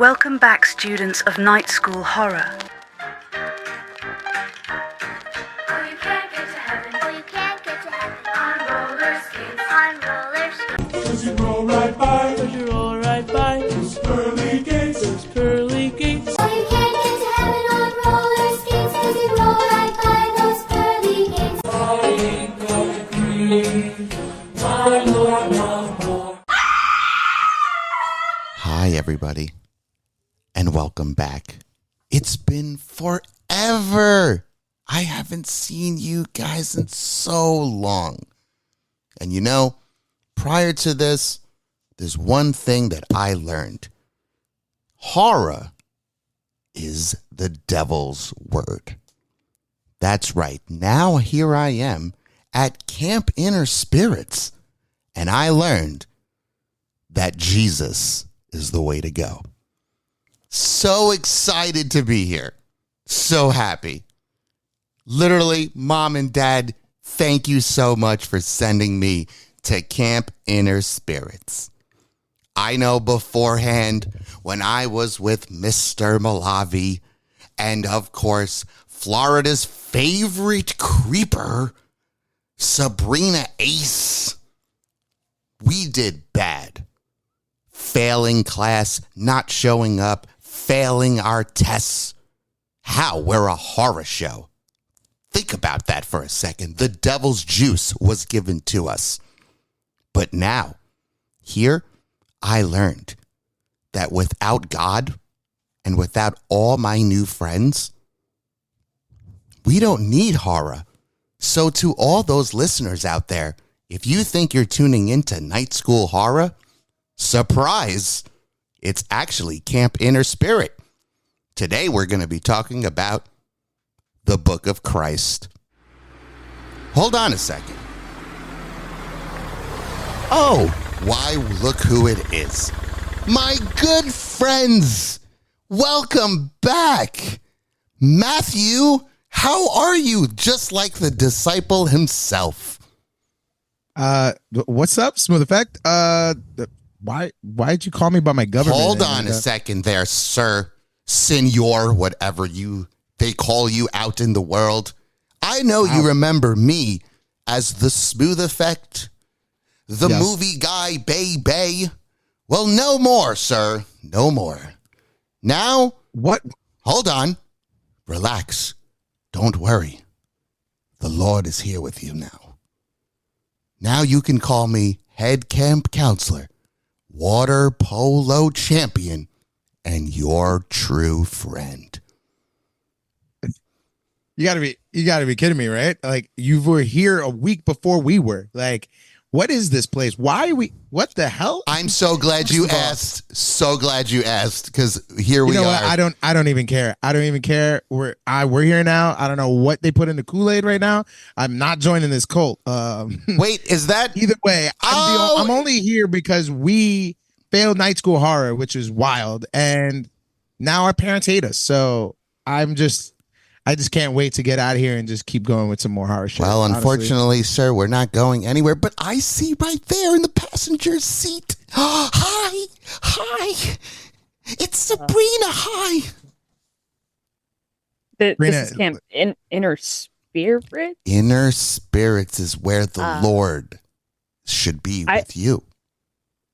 Welcome back, students of Night School Horror. Oh, you can't get to heaven. Oh, you can't get to heaven. On roller skates. On roller skates. Cause you roll right by. Cause you roll right by. Those pearly gates. Those pearly gates. Oh, you can't get to heaven on roller skates. Cause you roll right by those pearly gates. I ain't gonna grieve. My Lord, no more. Hi, everybody, and welcome back. It's been forever. I haven't seen you guys in so long. And you know, prior to this, there's one thing that I learned. Horror is the devil's word. That's right. Now here I am at Camp Inner Spirits, and I learned that Jesus is the way to go. So excited to be here. So happy. Literally, Mom and Dad, thank you so much for sending me to Camp Inner Spirits. I know beforehand when I was with Mr. Malavi and, of course, Florida's favorite creeper, Sabrina Ace, we did bad. Failing class, not showing up, failing our tests. How? We're a horror show. Think about that for a second. The devil's juice was given to us. But now, here, I learned that without God and without all my new friends, we don't need horror. So to all those listeners out there, if you think you're tuning into Night School Horror, surprise, it's actually Camp Inner Spirit. Today we're going to be talking about the Book of Christ. Hold on a second. Oh, why, look who it is. My good friends, welcome back. Matthew, how are you? Just like the disciple himself. What's up, Smooth Effect? Why'd you call me by my government? Hold on a second there, sir, senor, whatever they call you out in the world. I know you remember me as the Smooth Effect, the movie guy, Bay. Well, no more, sir. No more. Now, What? hold on. Relax. Don't worry. The Lord is here with you now. Now you can call me head camp counselor, water polo champion, and your true friend. You gotta be kidding me, right? Like, you were here a week before we were. Like, what is this place? Why are we? What the hell? I'm so glad you asked. So glad you asked, because here we You know are. what? I don't even care. I don't even care. We're here now. I don't know what they put in the Kool-Aid right now. I'm not joining this cult. Wait, is that Either way, Oh! I'm only here because we failed Night School Horror, which is wild, and now our parents hate us. So I just can't wait to get out of here and just keep going with some more horror shit. Well, honestly. unfortunately, sir, we're not going anywhere, but I see right there in the passenger seat. Hi. It's Sabrina. Hi. This Rena, is Camp Inner Spirit. Inner Spirits is where the Lord should be with you.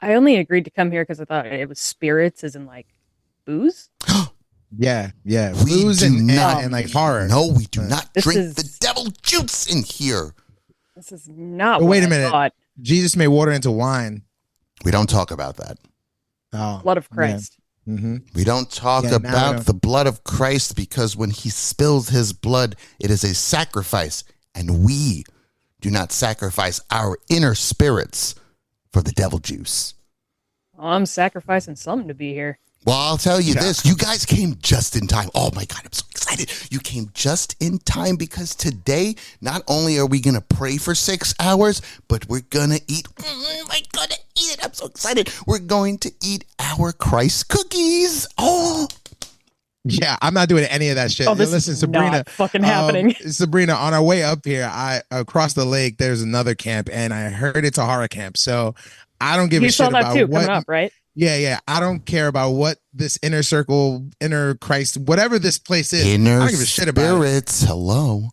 I only agreed to come here because I thought it was spirits, as in like booze. Yeah. We Blues do and not. like horror. No, we do not This drink is- the devil juice in here. This is not. But what wait a I minute. thought. Jesus made water into wine. We don't talk about that. Oh, Blood of Christ. Mm-hmm. We don't talk Yeah, now I about don't. the blood of Christ, because when he spills his blood, it is a sacrifice, and we do not sacrifice our inner spirits for the devil juice. Oh, I'm sacrificing something to be here. Well, I'll tell you Yeah. this. You guys came just in time. Oh, my God, I'm so excited. You came just in time, because today, not only are we going to pray for 6 hours, but we're going to eat. We're going to eat it. I'm so excited. We're going to eat our Christ cookies. Oh, Yeah, I'm not doing any of that shit. Oh, this Listen, is Sabrina, not fucking happening. Sabrina, on our way up here, across the lake, there's another camp, and I heard it's a horror camp. So I don't give You a saw shit that about too what. coming up, right? Yeah. I don't care about what this inner circle, inner Christ, whatever this place is. I Inner don't give a shit about it. spirits. Hello.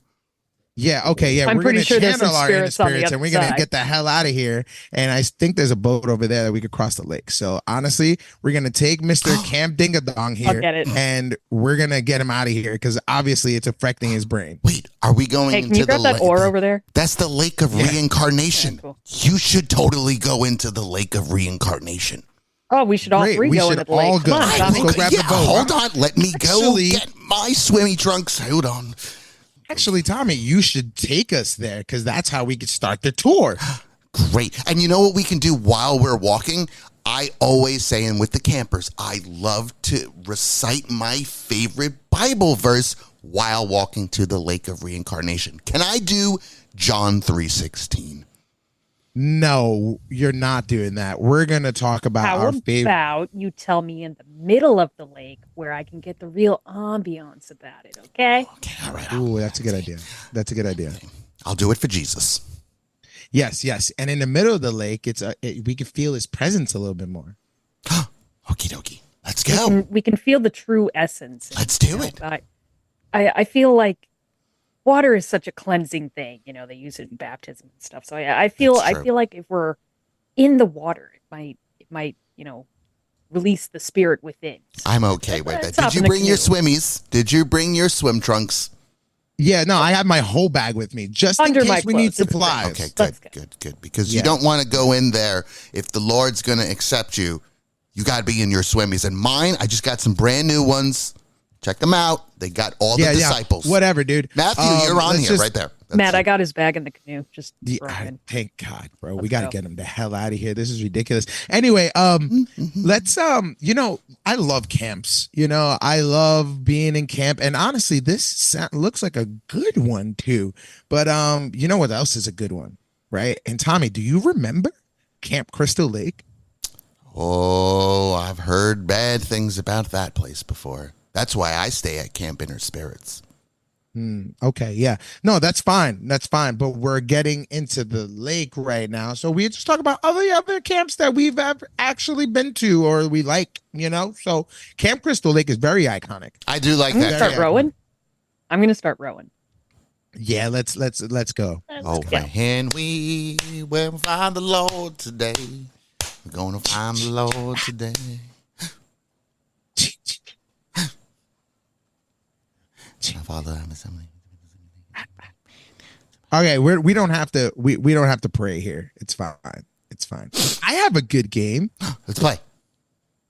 Yeah, okay, yeah. I'm We're pretty gonna sure there's channel some our inner spirits on the spirits and other we're gonna side. get the hell out of here. And I think there's a boat over there that we could cross the lake. So honestly, we're gonna take Mr. Camp Dingadong here get it. and we're gonna get him out of here because obviously it's affecting his brain. Wait, are we going Hey, can into you grab the that ore over there? That's the lake of reincarnation. Yeah, cool. You should totally go into the lake of reincarnation. Oh, we should all Great, three we go should into the lake. all Come go. on, Let's Tommy. go grab the boat. Hold on, let me Actually- go get my swimmy trunks. Hold on. Actually, Tommy, you should take us there because that's how we could start the tour. Great. And you know what we can do while we're walking? I always say, and with the campers, I love to recite my favorite Bible verse while walking to the lake of reincarnation. Can I do John 3:16? No, you're not doing that. We're gonna talk about How our favorite. about you tell me in the middle of the lake where I can get the real ambiance about it, okay? Okay, all right. Ooh, that's a good idea. That's a good idea. I'll do it for Jesus. Yes. And in the middle of the lake, we can feel his presence a little bit more. Okie dokie. Let's We go. we can feel the true essence. Let's do it. I feel like water is such a cleansing thing. You know, they use it in baptism and stuff. So I feel That's I true. feel like if we're in the water, it might release the spirit within. So I'm okay with let's that. Did hop you in the bring your canoe. swimmies? Did you bring your swim trunks? Yeah, no, I have my whole bag with me just Under in my case we need clothes. It's supplies. Okay, Let's good, go. good. Because Yeah. you don't want to go in there if the Lord's going to accept you. You got to be in your swimmies. And mine, I just got some brand new ones. Check them out. They got all the disciples. Whatever, dude. Matthew, you're on let's here just- right there. That's Matt, it. I got his bag in the canoe. Just Yeah, throw it in. thank God, bro. We Let's got to go. get him the hell out of here. This is ridiculous. Anyway, let's I love camps. I love being in camp, and honestly, this looks like a good one too. But you know what else is a good one, right? And Tommy, do you remember Camp Crystal Lake? Oh, I've heard bad things about that place before. That's why I stay at Camp Inner Spirits. Okay, yeah. No, that's fine. That's fine. But we're getting into the lake right now. So we just talk about other camps that we've actually been to or we like, So Camp Crystal Lake is very iconic. I do like I'm gonna that. start Yeah. rowing. I'm gonna start rowing. Yeah, let's go. Let's Oh, go. and we will find the Lord today. We're going to find the Lord today. My Father, I'm assembling. Okay, we don't have to we don't have to pray here. It's fine. It's fine. I have a good game. Let's play.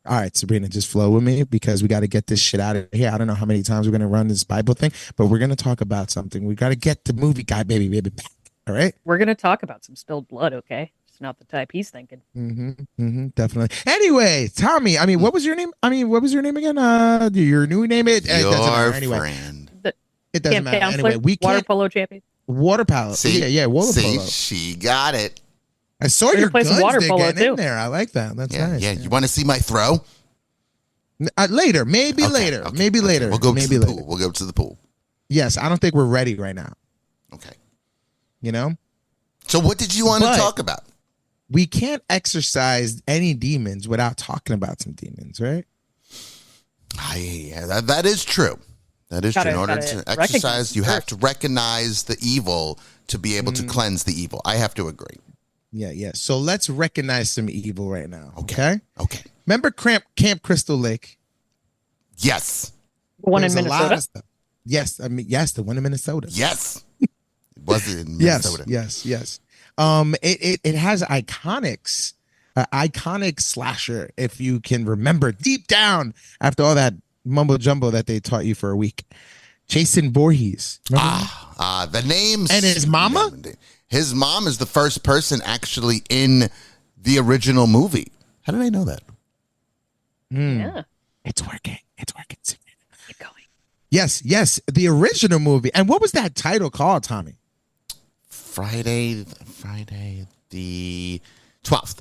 All right, Sabrina, just flow with me because we got to get this shit out of here. I don't know how many times we're gonna run this Bible thing, but we're gonna talk about something. We got to get the movie guy, baby, back. All right. We're gonna talk about some spilled blood, okay? It's not the type he's thinking. Definitely. Anyway, Tommy, what was your name? What was your name again? Your new name? It doesn't Your matter. Anyway, friend. it doesn't Camp matter. counselor, Anyway, we water can't polo champion. water polo. See? Yeah, water See, polo. she got it. I saw We're gonna your play some guns water there polo, getting in too. there. I like that. That's Yeah, nice. yeah. You want to see my throw? Later, maybe Okay, later, okay, maybe okay. later. We'll go maybe to the later. pool. We'll go to the pool. Yes, I don't think we're ready right now. Okay. So what did you want But- to talk about? we can't exercise any demons without talking about some demons, right? Yeah, that is true. That is true. In order Gotta to recognize exercise, them you have first. to recognize the evil to be able to cleanse the evil. I have to agree. Yeah. So let's recognize some evil right now. Okay. Okay. Okay. Remember Camp Crystal Lake? Yes. The one in There's a lot Minnesota. of stuff. Yes, yes, the one in Minnesota. Yes. Was it in Yes, Minnesota? yes. It has iconics, iconic slasher. If you can remember deep down after all that mumbo jumbo that they taught you for a week, Jason Voorhees. Remember him? The names And his mama? His mom is the first person actually in the original movie. How did I know that? Yeah. It's working. Keep going. Yes, the original movie. And what was that title called, Tommy? Friday the 12th.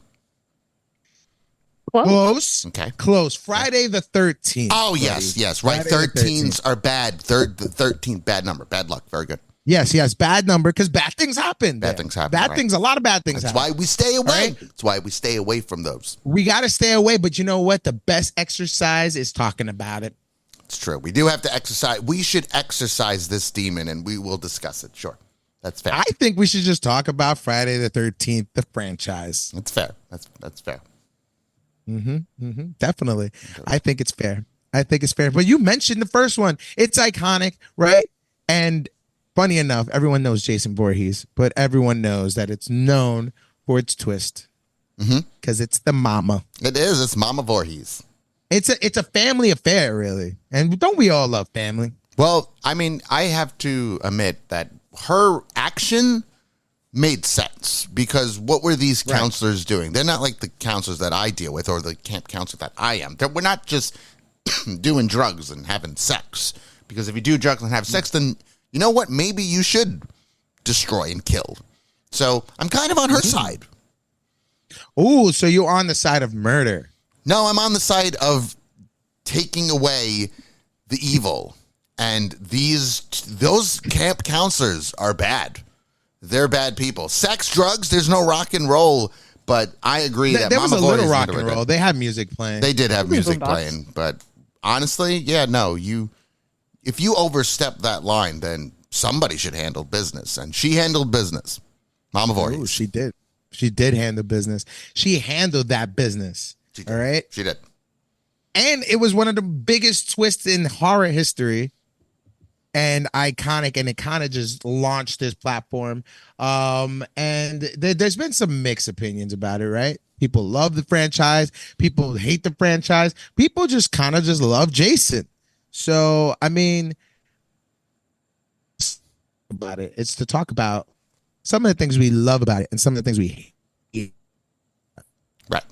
Close. Close. Okay. Friday the 13th. Oh, buddy. yes. Right. Friday the 13s are bad. The 13th, bad number. Bad luck. Very good. Yes, bad number because bad things happen. Bad there. things happen, Bad right. things. A lot of bad things That's happen. why we stay away. Right? That's why we stay away from those. We got to stay away. But you know what? The best exercise is talking about it. It's true. We do have to exercise. We should exercise this demon, and we will discuss it. Sure, that's fair. I think we should just talk about Friday the 13th, the franchise. That's fair. That's fair. Definitely. I think it's fair. But you mentioned the first one. It's iconic, right? And funny enough, everyone knows Jason Voorhees, but everyone knows that it's known for its twist. Because it's the mama. It is. It's Mama Voorhees. It's a family affair, really. And don't we all love family? Well, I mean, I have to admit that her action made sense because what were these counselors doing? They're not like the counselors that I deal with or the camp counselor that I am. We're not just doing drugs and having sex. Because if you do drugs and have sex, then you know what? Maybe you should destroy and kill. So I'm kind of on her side. Ooh, so you're on the side of murder. No, I'm on the side of taking away the evil. And those camp counselors are bad. They're bad people. Sex, drugs, there's no rock and roll. But I agree that There was Mama a little Voorhees rock never and did. roll. They had music playing. They did have music boombox. playing. But honestly, yeah, no. If you overstep that line, then somebody should handle business. And she handled business. Mama Voorhees. Ooh, she did. She did handle business. She handled that business. She did. All right. She did. And it was one of the biggest twists in horror history and iconic. And it kind of just launched this platform. And there's been some mixed opinions about it, right? People love the franchise. People hate the franchise. People just kind of just love Jason. So, I mean, about it. It's to talk about some of the things we love about it and some of the things we hate. Right.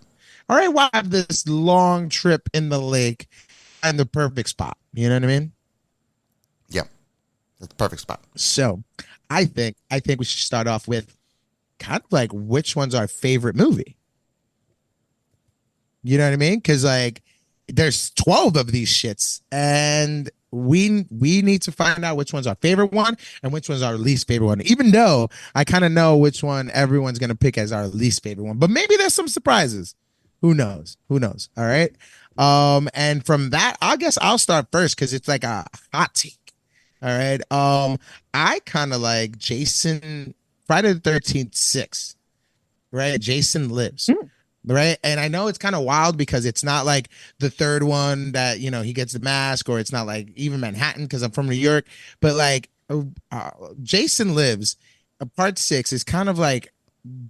All right, we'll have this long trip in the lake and the perfect spot. You know what I mean? Yeah. That's the perfect spot. So I think we should start off with kind of like which one's our favorite movie. You know what I mean? Because like there's 12 of these shits, and we need to find out which one's our favorite one and which one's our least favorite one. Even though I kind of know which one everyone's gonna pick as our least favorite one, but maybe there's some surprises. Who knows? All right. And from that, I guess I'll start first because it's like a hot take. All right. I kind of like Jason Friday the 13th 6. Right. Jason Lives. Right. And I know it's kind of wild because it's not like the third one that, you know, he gets the mask, or it's not like even Manhattan because I'm from New York. But like Jason Lives, part 6 is kind of like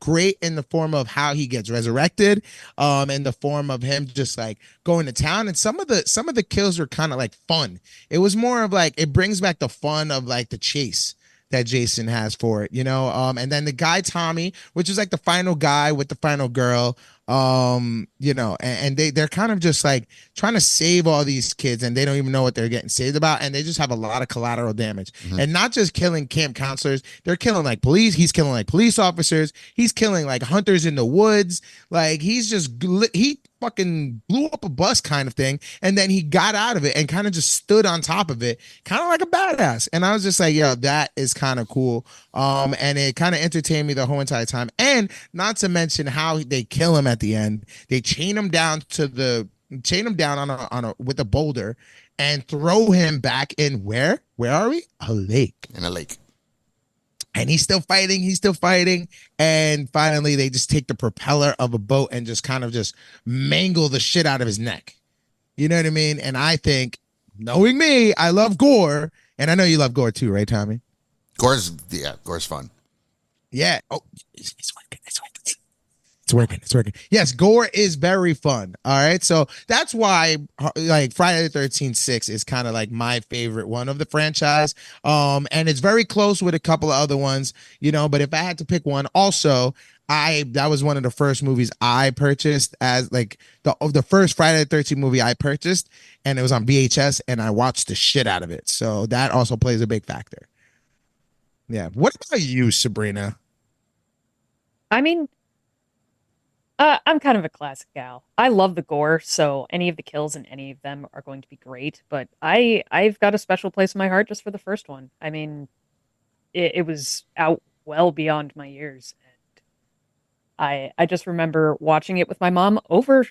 great in the form of how he gets resurrected, in the form of him just like going to town. And some of the kills were kind of like fun. It was more of like, it brings back the fun of like the chase that Jason has for it, you know. And then the guy Tommy, which is like the final guy with the final girl, you know, and they're kind of just like trying to save all these kids, and they don't even know what they're getting saved about, and they just have a lot of collateral damage. And not just killing camp counselors, they're killing like police. He's killing like police officers. He's killing like hunters in the woods. Like he fucking blew up a bus kind of thing, and then he got out of it and kind of just stood on top of it, kind of like a badass. And I was just like, yo, that is kind of cool. And it kind of entertained me the whole entire time. And not to mention how they kill him at the end. They chain him down on a with a boulder and throw him back in where are we? A lake. In a lake. And he's still fighting. And finally, they just take the propeller of a boat and just kind of just mangle the shit out of his neck. You know what I mean? And I think, knowing me, I love gore. And I know you love gore too, right, Tommy? Gore's fun. Yeah. Oh, it's working. Yes, gore is very fun. All right. So that's why like Friday the 13th 6 is kind of like my favorite one of the franchise. And it's very close with a couple of other ones, you know, but if I had to pick one, also that was one of the first movies I purchased as like the first Friday the 13th movie I purchased, and it was on VHS, and I watched the shit out of it. So that also plays a big factor. Yeah. What about you, Sabrina? I mean, I'm kind of a classic gal. I love the gore, so any of the kills in any of them are going to be great. But I've got a special place in my heart just for the first one. I mean, it was out well beyond my years. And I just remember watching it with my mom over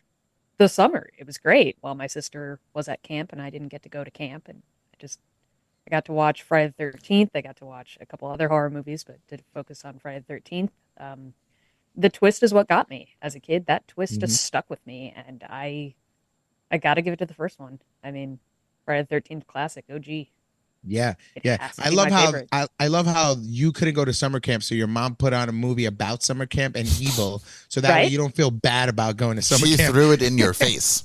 the summer. It was great while my sister was at camp and I didn't get to go to camp. And I got to watch Friday the 13th. I got to watch a couple other horror movies, but did focus on Friday the 13th. The twist is what got me as a kid. That twist Mhm. just stuck with me, and I got to give it to the first one. I mean, Friday the 13th classic, OG. Yeah, It yeah. has to I be love my how favorite. I love how you couldn't go to summer camp, so your mom put on a movie about summer camp and evil, so that way Right? you don't feel bad about going to summer She camp. threw it in your face.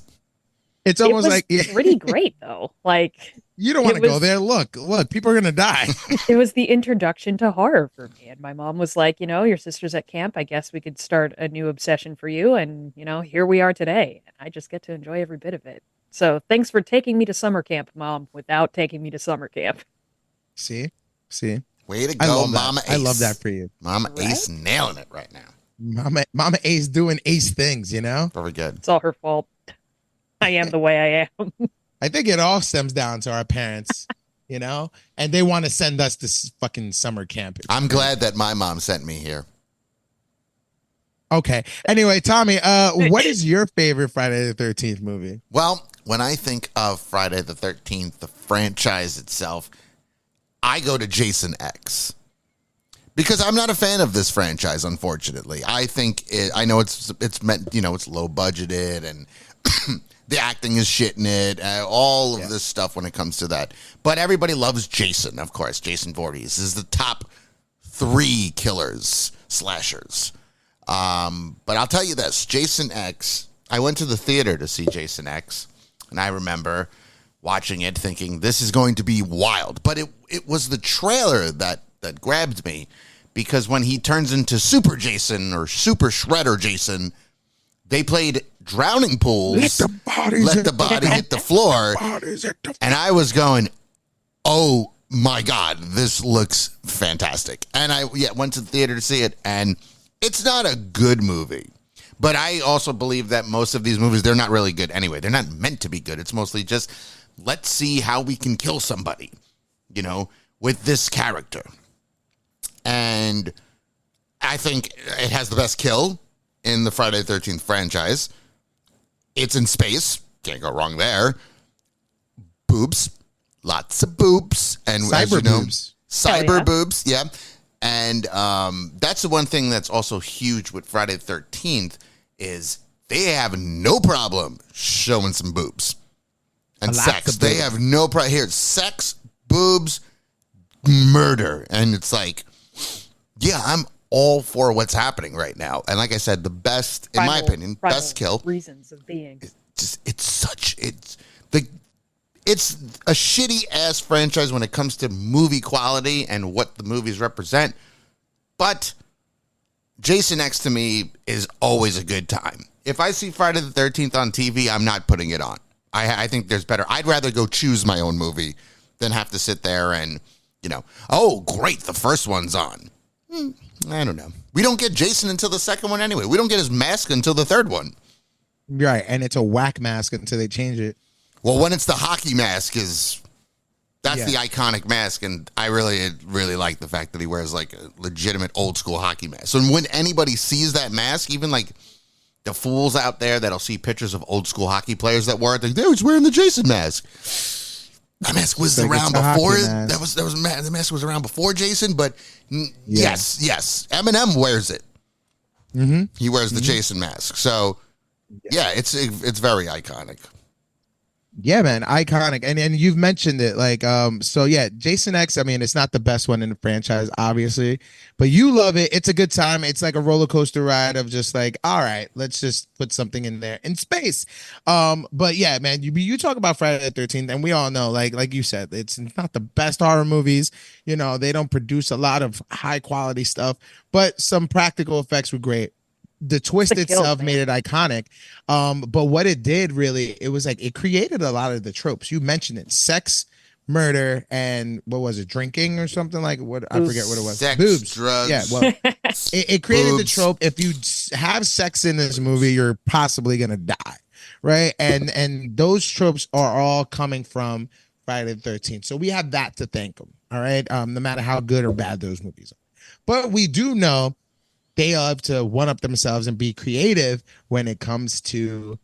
It's It almost was like, yeah, pretty great though. Like you don't want it to go was there. Look, people are gonna die. it was the introduction to horror for me. And my mom was like, your sister's at camp. I guess we could start a new obsession for you. And, here we are today. And I just get to enjoy every bit of it. So thanks for taking me to summer camp, Mom, without taking me to summer camp. See, see, Way to I go, love that. Mama Ace. I love that for you, Mama Right? Ace nailing it right now. Mama Ace doing Ace things. Very good. It's all her fault. I am the way I am. I think it all stems down to our parents, and they want to send us to fucking summer camp. I'm glad that my mom sent me here. Okay. Anyway, Tommy, what is your favorite Friday the 13th movie? Well, when I think of Friday the 13th, the franchise itself, I go to Jason X. Because I'm not a fan of this franchise, unfortunately. I know it's meant, it's low budgeted and the acting is shit in it, all of this stuff when it comes to that. But everybody loves Jason, of course. Jason Voorhees is the top 3 killers, slashers. But I'll tell you this, Jason X, I went to the theater to see Jason X, and I remember watching it thinking this is going to be wild. But it was the trailer that grabbed me, because when he turns into Super Jason or Super Shredder Jason, they played drowning pools. Let the body hit the floor. And I was going, oh my God, this looks fantastic. And I went to the theater to see it, and it's not a good movie. But I also believe that most of these movies, they're not really good anyway. They're not meant to be good. It's mostly just, let's see how we can kill somebody, with this character. And I think it has the best kill in the Friday the 13th franchise. It's in space. Can't go wrong there. Boobs. Lots of boobs. And as you know, boobs. cyber yeah. boobs. Yeah. And that's the one thing that's also huge with Friday the 13th is they have no problem showing some boobs. And Lots sex. of They boobs. have no problem. Here, sex, boobs, murder. And it's like, yeah, I'm all for what's happening right now. And like I said, the best, in my opinion, Primal best kill. reasons of being. It's a shitty ass franchise when it comes to movie quality and what the movies represent. But Jason X to me is always a good time. If I see Friday the 13th on TV, I'm not putting it on. I think there's better. I'd rather go choose my own movie than have to sit there and, oh, great, the first one's on. I don't know. We don't get Jason until the second one anyway. We don't get his mask until the third one. Right, and it's a whack mask until they change it. Well, when it's the hockey mask, that's Yeah. the iconic mask, and I really, really like the fact that he wears like a legitimate old school hockey mask. So when anybody sees that mask, even like the fools out there that'll see pictures of old school hockey players that wore it, they was wearing the Jason mask. That mask was Like, around it's a hockey before. mask. The mask was around before Jason, but yes, Eminem wears it. Mm-hmm. He wears the Jason mask. So yeah, it's very iconic. Yeah, man, iconic. And you've mentioned it, so yeah, Jason X, I mean, it's not the best one in the franchise, obviously, but you love it. It's a good time. It's like a roller coaster ride of just like, all right, let's just put something in there in space. But yeah, man, you talk about Friday the 13th, and we all know, like you said, it's not the best horror movies. They don't produce a lot of high quality stuff, but some practical effects were great. The twist The kills, itself man. made it iconic. But what it did really, it was like it created a lot of the tropes. You mentioned it: sex, murder, and what was it? Drinking or something like what? I forget what it was. Sex, Boobs, drugs. Yeah, well, it created the Boobs. trope. If you have sex in this movie, you're possibly gonna die, right? And those tropes are all coming from Friday the 13th. So we have that to thank them. All right. No matter how good or bad those movies are. But we do know they have to one up themselves and be creative when it comes to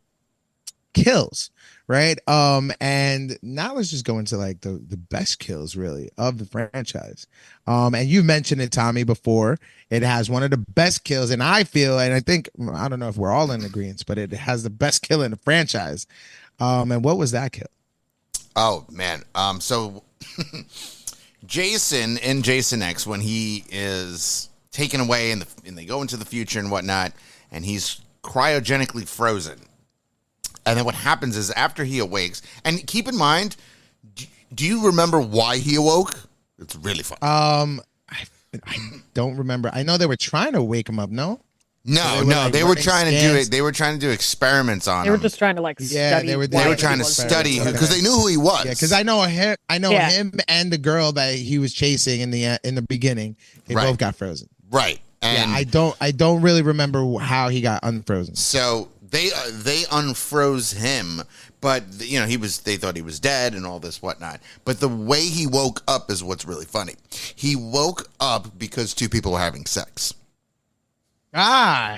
kills. Right. And now let's just go into like the best kills really of the franchise. And you mentioned it, Tommy, before. It has one of the best kills, and I feel, and I think, I don't know if we're all in agreement, but it has the best kill in the franchise. And what was that kill? Oh man. So Jason in Jason X, when he is taken away and they go into the future and whatnot, and he's cryogenically frozen. And then what happens is after he awakes, and keep in mind, do you remember why he awoke? It's really fun. I don't remember. I know they were trying to wake him up. No. They were trying to do it. They were trying to do experiments on him. They were just trying to like study. They were trying to study because they knew who he was. Yeah, because I know him. Him and the girl that he was chasing in the beginning. They both got frozen. Right. And I don't really remember how he got unfrozen. So they unfroze him, but they thought he was dead and all this whatnot. But the way he woke up is what's really funny. He woke up because two people were having sex.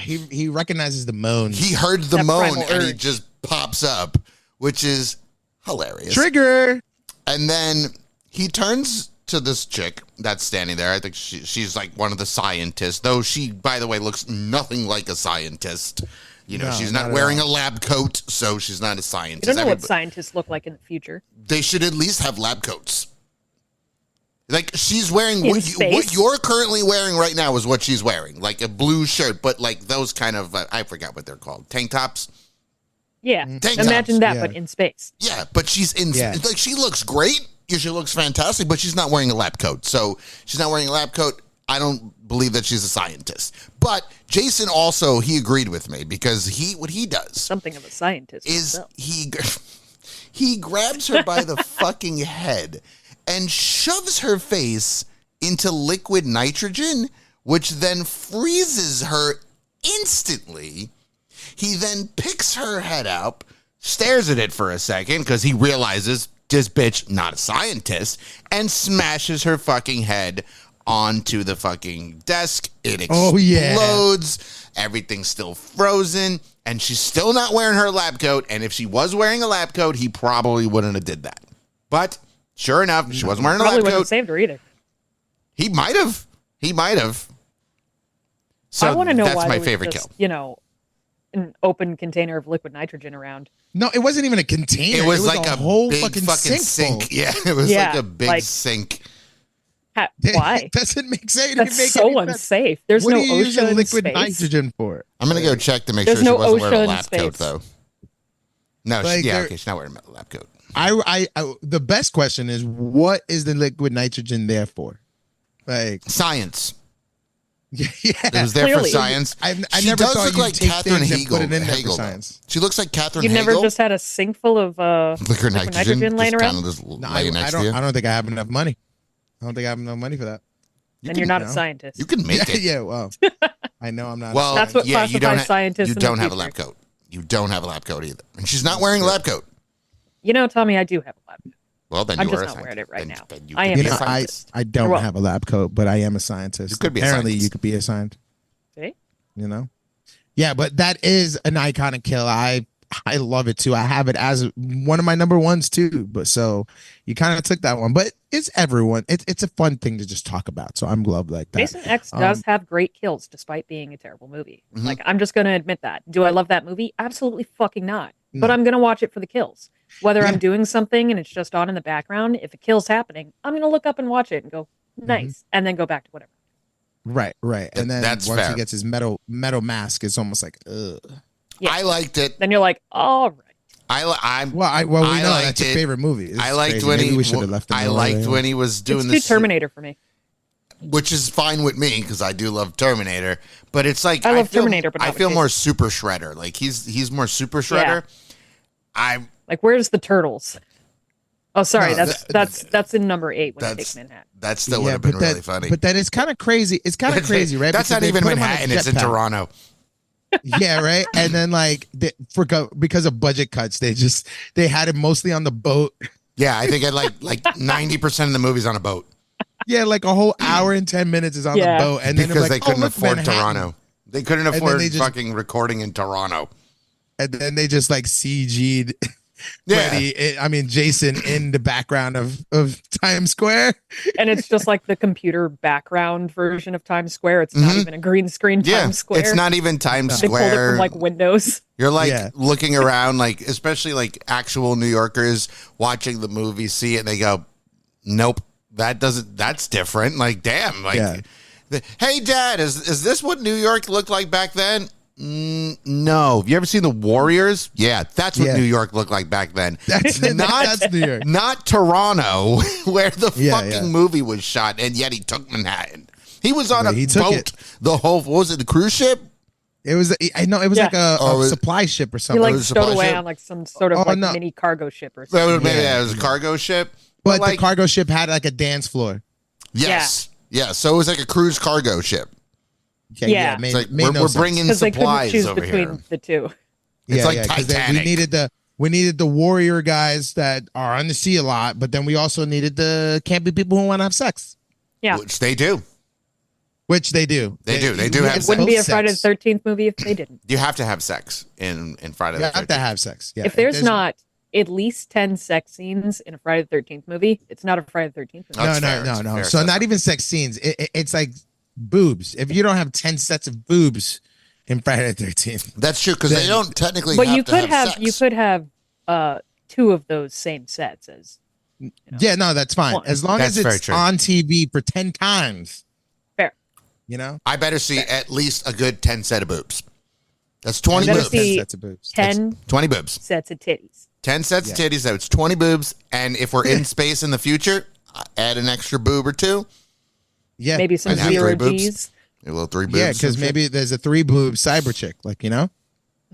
He recognizes the moan. He heard the That moan primal and he urge. just pops up, which is hilarious. Trigger. And then he turns to this chick that's standing there. I think she's like one of the scientists, though she, by the way, looks nothing like a scientist. She's not wearing a lab coat, so she's not a scientist. You don't know what scientists look like in the future. They should at least have lab coats. Like she's wearing what you're currently wearing right now is what she's wearing, like a blue shirt, but like those kind of I forgot what they're called, tank tops. Yeah, Tank imagine tops. that, but in space. Yeah, but she's in like she looks great. She looks fantastic, but she's not wearing a lab coat. So she's not wearing a lab coat. I don't believe that she's a scientist. But Jason also he agreed with me because what he does Something of a scientist is himself. he grabs her by the fucking head and shoves her face into liquid nitrogen, which then freezes her instantly. He then picks her head up, stares at it for a second because he realizes this bitch not a scientist, and smashes her fucking head onto the fucking desk. It explodes. Everything's still frozen, and she's still not wearing her lab coat. And if she was wearing a lab coat, he probably wouldn't have did that. But sure enough, she wasn't wearing a lab Probably wouldn't have coat. saved her either. He might have. So I want to know that's why my there was favorite just, kill. An open container of liquid nitrogen around. No, it wasn't even a container. It was like a whole big fucking sink. bowl. Yeah, it was like a big sink. Why? It doesn't make sense. That's so unsafe. There's What no are you using OSHA in liquid space. nitrogen for? I'm gonna go check to make There's sure she no wasn't wearing a OSHA in lab coat space. though. No, Like, she's not wearing a lab coat. I the best question is, what is the liquid nitrogen there for? Like Science. yeah, It was there Clearly. for science. I she never does thought look you'd like take Catherine things and put it in there for Hagel. Though. science. She looks like Catherine You Hagel. never just had a sink full of liquid nitrogen laying just around? kind of just No, laying next to you. I don't think I have enough money. I don't think I have enough money for that. And you're not a no. scientist. You can make it. Yeah, well, I know I'm not. Well, That's what yeah, you classifies don't scientists You in the don't have a future. lab coat. You don't have a lab coat either, and she's not wearing a lab coat. Tommy, I do have a lab. Well, then I'm you are just a not scientist. wearing it right Then- now. then you I could am be You a know, scientist. I don't You're have a lab coat, but I am a scientist. You could be a Apparently, scientist. you could be a scientist. See? You know. Yeah, but that is an iconic kill. I love it too. I have it as one of my number ones too. But so you kind of took that one, but it's everyone. It's a fun thing to just talk about. So I'm glad like that. Jason X does have great kills despite being a terrible movie. Mhm. Like, I'm just going to admit that. Do I love that movie? Absolutely fucking not. But No. I'm going to watch it for the kills. Whether Yeah. I'm doing something and it's just on in the background, if a kill's happening, I'm going to look up and watch it and go, nice, and then go back to whatever. Right. And then That's once fair. he gets his metal mask, it's almost like, ugh. Yeah. I liked it. Then you're like, all right. I'm. Well, we I know liked that's your it. favorite movie. This I is liked crazy. when Maybe he. we should have left him I alone. liked when he was doing It's too this, Terminator for me. which is fine with me because I do love Terminator. But it's like I love feel, Terminator, but I not feel with more Jason. Super Shredder. Like he's more Super Shredder. I Like, where's the turtles? Oh, sorry, No, that's in number 8 when they that's take Manhattan. that still would have been really funny. But then it's kind of crazy. It's kind of crazy, right? That's Because not they even put him on a Manhattan. It's in jetpack. Toronto. Yeah, right. And then like because of budget cuts, they had it mostly on the boat. Yeah, I think I like 90% of the movies on a boat. Yeah, like a whole hour and 10 minutes is on Yeah. the boat, and then Because they're they like, couldn't look, afford Manhattan. Toronto. They couldn't then afford they just- fucking recording in Toronto. And then they just like CG'd Yeah. Jason in the background of Times Square. And it's just like the computer background version of Times Square. It's not Mhm. even a green screen Yeah. Times Square. It's not even Times They pulled it Square. from like Windows. You're like Yeah. looking around, like, especially like actual New Yorkers watching the movie, see it, and they go, nope, that's different. Like, damn. Like, Yeah. Hey, Dad, is this what New York looked like back then? No. Have you ever seen The Warriors? Yeah, that's what Yeah. New York looked like back then. That's New York. Not Toronto, where the Yeah, fucking yeah. movie was shot, and yet he took Manhattan. He was on Right, a he took boat. it. The whole, what was it, the cruise ship? It was like a Oh, supply ship or He something. like was a stowed supply away ship? on like some sort of Oh, like no. mini cargo ship or Maybe something. it was a cargo ship. but like, the cargo ship had like a dance floor. yes. Yeah. So it was like a cruise cargo ship. Yeah. made, It's like, made no we're sense. bringing Because they couldn't supplies choose over between here. the two. It's like 'cause Titanic. we needed the warrior guys that are on the sea a lot, but then we also needed the campy people who want to have sex, Yeah. Which they do. which they do. They do have It wouldn't be a sex. Friday the 13th movie if they didn't. You have to have sex in Friday You the have to 13th. have sex. Yeah. If there's not at least 10 sex scenes in a Friday the 13th movie, it's not a Friday the 13th movie. That's no, fair. It's no. fair So not assessment. even sex scenes. It's like boobs. If you don't have 10 sets of boobs in Friday the 13th, That's true, because they Then- don't technically But have you to could have have sex. you could have two of those same sets as yeah, no, that's fine. Well, As long That's as very it's true. on TV for 10 times, fair. you know? I better see at least a good 10 set of boobs. That's 20 better boobs. see- 10 sets of boobs. 10 20 boobs. sets of titties. 10 sets Yeah. of titties, so it's 20 boobs. And if we're in space in the future, add an extra boob or two. Yeah. Maybe some I'd have zero three boobs. G's. A little 3 boobs. Yeah, because maybe there's a 3 boob cyber chick, like, you know?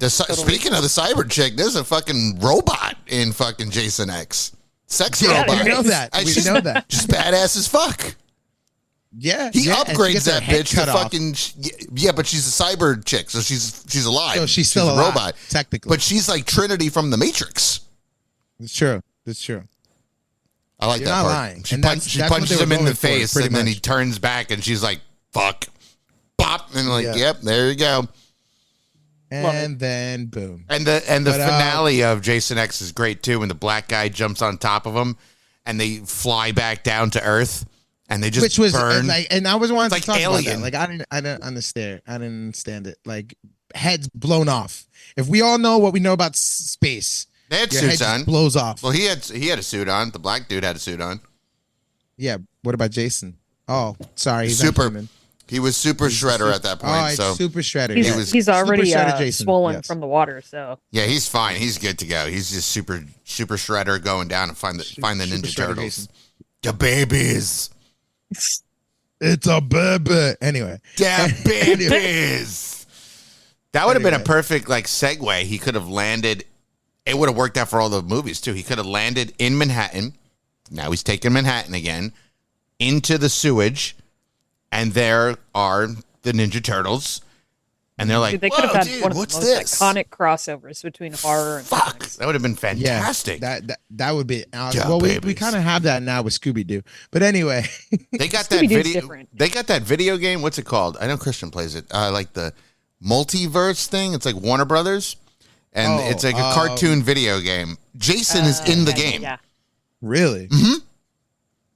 Speaking of the cyber chick, there's a fucking robot in fucking Jason X. Sex Yeah, robot. we know that. And We she's know that. just badass as fuck. Yeah. He yeah, and she upgrades gets her that head bitch to cut off. fucking yeah, but she's a cyber chick, so she's alive. So she's still alive, a robot, technically. But she's like Trinity from the Matrix. It's true. That's true. I like You're that not part. lying. She, And she that's what punches they him were in the going for, face, pretty and then he much. turns back, and she's like, "Fuck, pop," and like, Yeah. "Yep, there you go." And then boom. And the But, finale of Jason X is great too, when the black guy jumps on top of him, and they fly back down to Earth, and they just Which was burn. like, and I was wanting It's to like talk about Alien. that. Like I didn't understand. I didn't understand it. Like heads blown off. If we all know what we know about space, They had your head suits just on. blows off. Well, he had a suit on. The black dude had a suit on. Yeah. What about Jason? Oh, sorry. He's Super. not human. He was super shredder at that point. Oh, it's so super shredder. He's, yeah. was he's already Super Shredder Jason, swollen yes. from the water, so yeah, he's fine. He's good to go. He's just super shredder going down and find the Super Ninja Shredder Turtles. Jason. The babies. It's a baby. Anyway. The babies. That would have been a Anyway. perfect like segue. He could have landed. It would have worked out for all the movies too. He could have landed in Manhattan. Now he's taking Manhattan again into the sewage, and there are the Ninja Turtles, and they're like, dude, they could have "Whoa, had dude, one of the what's most this?" iconic crossovers between horror and Fuck, comics. that would have been Yeah, fantastic. that would be. Yeah, well, we babies. kind of have that now with Scooby Doo. But anyway, They got that Scooby-Doo's video. different. They got that video game. What's it called? I know Christian plays it. Like the multiverse thing. It's like Warner Brothers, and Oh, it's like a cartoon video game. Jason is in the game. Yeah, really? Mhm.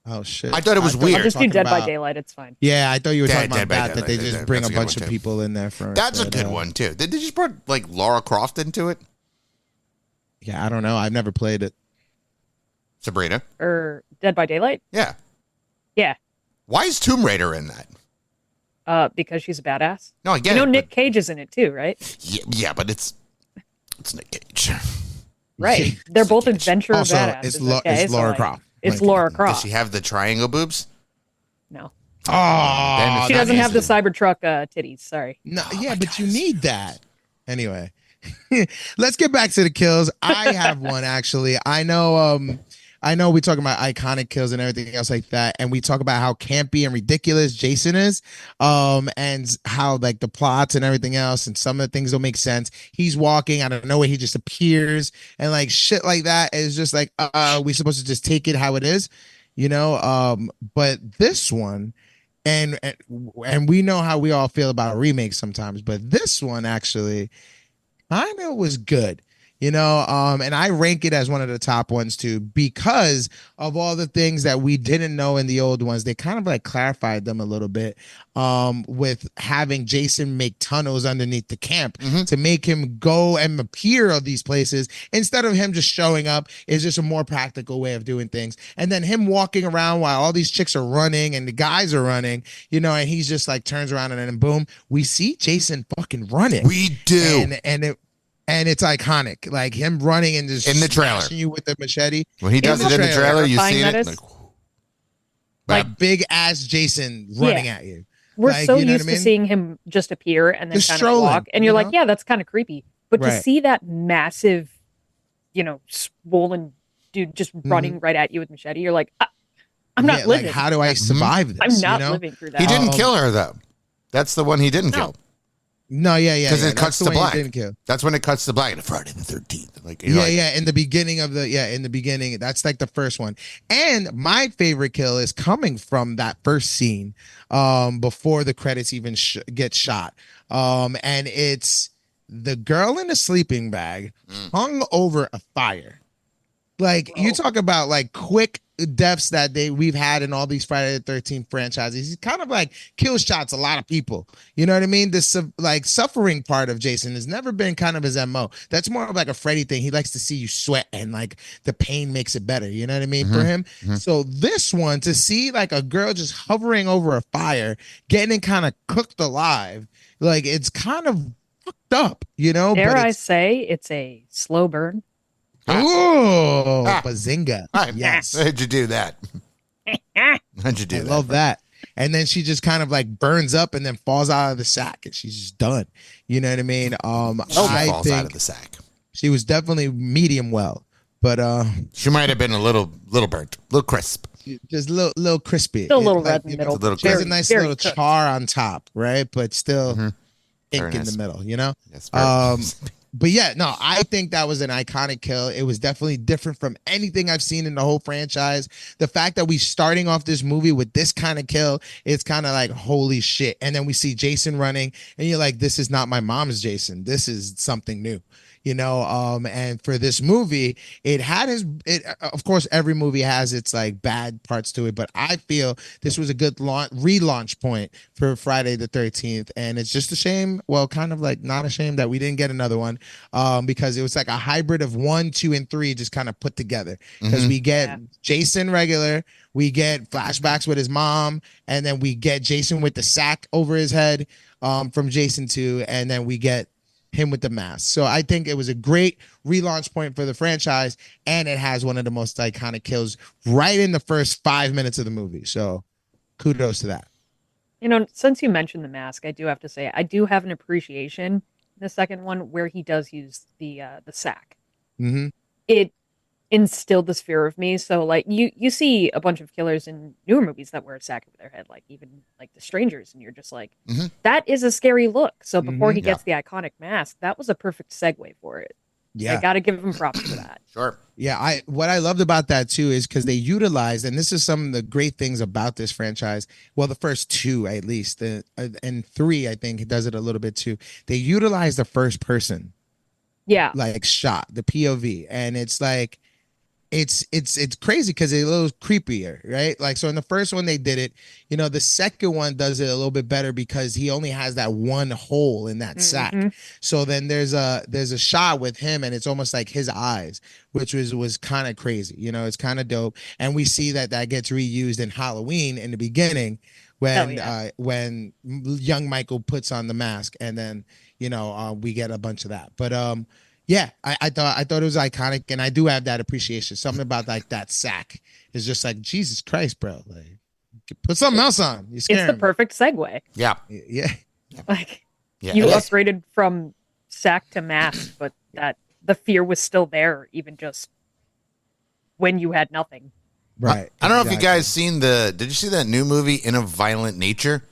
Oh shit! I thought it was you weird. were I'll just do talking Dead by about- Daylight. It's fine. Yeah, I thought you were Dead- talking about Dead by that. That they Daylight, just that's bring a a good bunch one, of too. people in there for. That's a but, good one too. Did they just brought like Laura Croft into it? Yeah, I don't know. I've never played it. Sabrina. Or Dead by Daylight. Yeah. Yeah, Why is Tomb Raider in that? because she's a badass. No, I get You know it. Nick Cage is in it too, right? Yeah, but it's Nick Cage. Right. They're both adventure Also, badasses. it's okay? Laura like, Croft. It's Like, Laura Does Croft. she have the triangle boobs? No, Oh, she that doesn't have the is- Cybertruck titties. Sorry. No, Oh yeah, my but you gosh. need that. Anyway, let's get back to the kills. I have one actually. I know we talking about iconic kills and everything else like that, and we talk about how campy and ridiculous Jason is, and how like the plots and everything else, and some of the things don't make sense. He's walking out of nowhere, he just appears, and like shit like that is just like, we supposed to just take it how it is. But this one, and we know how we all feel about remakes sometimes, but this one actually kind of was good, and I rank it as one of the top ones too because of all the things that we didn't know in the old ones. They kind of like clarified them a little bit, with having Jason make tunnels underneath the camp to make him go and appear of these places instead of him just showing up is just a more practical way of doing things. And then him walking around while all these chicks are running and the guys are running, and he's just like turns around and then boom, we see Jason fucking running. We do. And it's iconic, like him running and just in the trailer, smashing you with the machete. When he does it in the trailer, you see it like big ass Jason running at you. We're so used to seeing him just appear and then kind of walk, and you're like, yeah, that's kind of creepy. But to see that massive, swollen dude just running right at you with machete, you're like, I'm not living. Like, how do I survive this? I'm not living through that. He didn't kill her though. That's the one he didn't kill. No, yeah. Because it cuts to black. Kill. That's when it cuts to black. Friday the 13th. Like, in the beginning that's like the first one. And my favorite kill is coming from that first scene, before the credits even get shot. And it's the girl in a sleeping bag hung over a fire. Like, you talk about like quick deaths that we've had in all these Friday the 13th franchises. He's kind of like kill shots a lot of people. You know what I mean? This like suffering part of Jason has never been kind of his MO. That's more of like a Freddy thing. He likes to see you sweat and like the pain makes it better. You know what I mean? For him. So this one, to see like a girl just hovering over a fire, getting kind of cooked alive, like it's kind of fucked up, Dare I say it's a slow burn? Oh, bazinga. Yes. How'd you do that? How'd you do that? I love that. And then she just kind of like burns up and then falls out of the sack and she's just done. You know what I mean? I falls think out of the sack. She was definitely medium well, but she might have been a little burnt, a little crisp. Just a little crispy. Still a little red in the middle. She has a nice little char on top, right? But still pink in the middle, Yes, but yeah, no, I think that was an iconic kill. It was definitely different from anything I've seen in the whole franchise. The fact that we starting off this movie with this kind of kill, it's kind of like, holy shit. And then we see Jason running and you're like, this is not my mom's Jason. This is something new. And for this movie, of course, every movie has its like bad parts to it, but I feel this was a good relaunch point for Friday the 13th. And it's just a shame. Well, kind of like not a shame that we didn't get another one, because it was like a hybrid of 1, 2, and 3 just kind of put together, because we get Jason regular, we get flashbacks with his mom, and then we get Jason with the sack over his head, from Jason 2, and then we get him with the mask. So I think it was a great relaunch point for the franchise, and it has one of the most iconic kills right in the first 5 minutes of the movie. So kudos to that. Since you mentioned the mask, I do have to say I do have an appreciation in the second one where he does use the sack. It instilled this fear of me. So like you see a bunch of killers in newer movies that wear a sack over their head, like even like The Strangers, and you're just like, that is a scary look. So before he gets the iconic mask, that was a perfect segue for it. Yeah, I got to give him props for that. Sure. Yeah, what I loved about that too is because they utilized, and this is some of the great things about this franchise. Well, the first 2 at least, and 3 I think does it a little bit too. They utilize the first person, like shot, the POV, and it's like, it's crazy because it's a little creepier, right? Like, so in the first one they did it, the second one does it a little bit better because he only has that one hole in that sack. So then there's a shot with him and it's almost like his eyes, which was kind of crazy. It's kind of dope. And we see that gets reused in Halloween in the beginning when young Michael puts on the mask, and then we get a bunch of that. But yeah, I thought it was iconic, and I do have that appreciation. Something about like that sack is just like, Jesus Christ, bro. Like, put something else on. It's the perfect segue. Yeah. Like, you upgraded from sack to mask, but that the fear was still there, even just when you had nothing. Right. I don't know if you guys did you see that new movie, In a Violent Nature?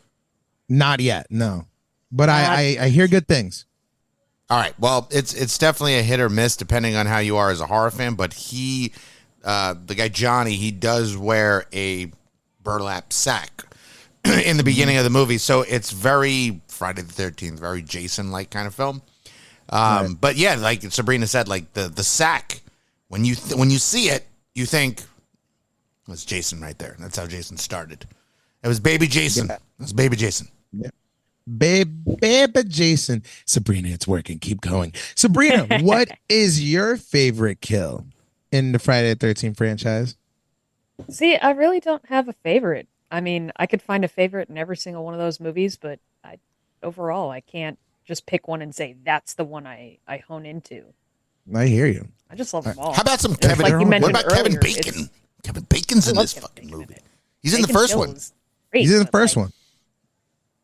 Not yet, no. But I hear good things. All right. Well, it's definitely a hit or miss depending on how you are as a horror fan, but he the guy Johnny, he does wear a burlap sack in the beginning of the movie, so it's very Friday the 13th, very Jason-like kind of film. But yeah, like Sabrina said, like the sack, when you see it, you think it's Jason right there. That's how Jason started. It was baby Jason. Yeah. It was baby Jason. Yeah. Baby Jason. Sabrina, it's working. Keep going. Sabrina, what is your favorite kill in the Friday the 13th franchise? See, I really don't have a favorite. I mean, I could find a favorite in every single one of those movies, but overall, I can't just pick one and say that's the one I hone into. I hear you. I just love them all. How about some Just Kevin? like you what mentioned about Kevin earlier, Bacon? it's- Kevin Bacon's I in love this Kevin fucking Bacon in movie. it. He's in the Bacon first one. kills great, He's in the but, first like, one.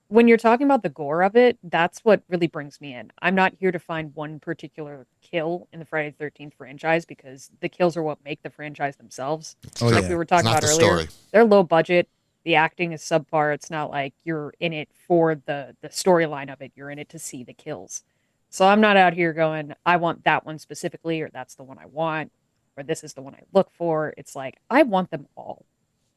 when you're talking about the gore of it, that's what really brings me in. I'm not here to find one particular kill in the Friday the 13th franchise because the kills are what make the franchise themselves. Oh, Like yeah. we were talking It's not about the earlier, story. they're low budget. The acting is subpar. It's not like you're in it for the storyline of it. You're in it to see the kills. So I'm not out here going, I want that one specifically, or that's the one I want, or this is the one I look for. It's like I want them all.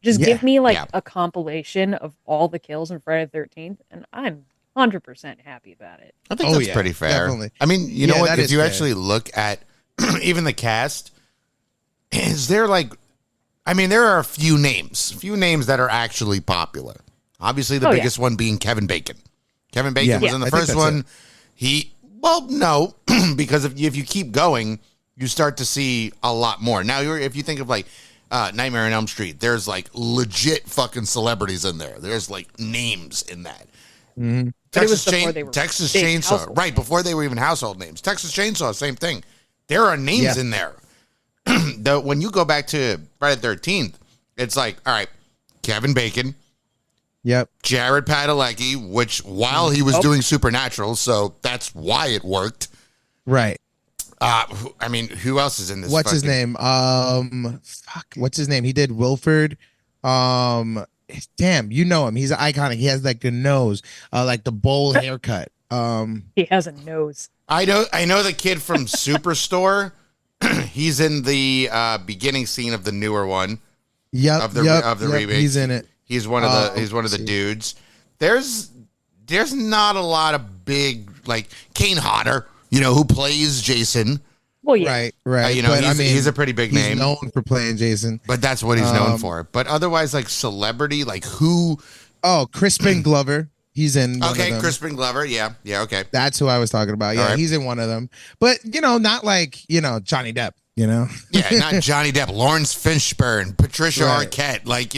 Just Yeah, give me like yeah. a compilation of all the kills in Friday the 13th, and I'm 100% happy about it. I think Oh, that's yeah, pretty fair. definitely. I mean, you know Yeah, what? that If is you fair. actually look at even the cast, is there like, I mean, there are a few names that are actually popular. Obviously, the Oh, yeah. biggest one being Kevin Bacon. Kevin Bacon Yeah. was in the I think first that's one. it. Well, no, because if you keep going, you start to see a lot more. Now, if you think of like Nightmare on Elm Street, there's like legit fucking celebrities in there. There's like names in that. Mhm. But it was before they were Texas big Chainsaw, household right? names. Before they were even household names. Texas Chainsaw, same thing. There are names Yeah. in there. When you go back to Friday the 13th, it's like, all right, Kevin Bacon, Yep. Jared Padalecki, which while he was doing Supernatural, so that's why it worked. Right. I mean, who else is in this? What's his fucking- name? What's his name? He did Wilford. Damn, you know him. He's iconic. He has like the nose, like the bowl haircut. He has a nose. I know the kid from Superstore. He's in the beginning scene of the newer one. Yep. Of the remake. He's in it. He's one of the dudes. There's not a lot of big, like Kane Hodder, who plays Jason. Well, yeah. Right. But he's a pretty big he's name. known for playing Jason. But that's what he's known for. But otherwise, like celebrity, like who? Oh, Crispin Glover. He's in one of Okay, them. Crispin Glover. Yeah, okay. That's who I was talking about. Yeah, All right. he's in one of them. But, not like, Johnny Depp, Yeah, not Johnny Depp, Lawrence Fishburne, Patricia Right. Arquette. Like,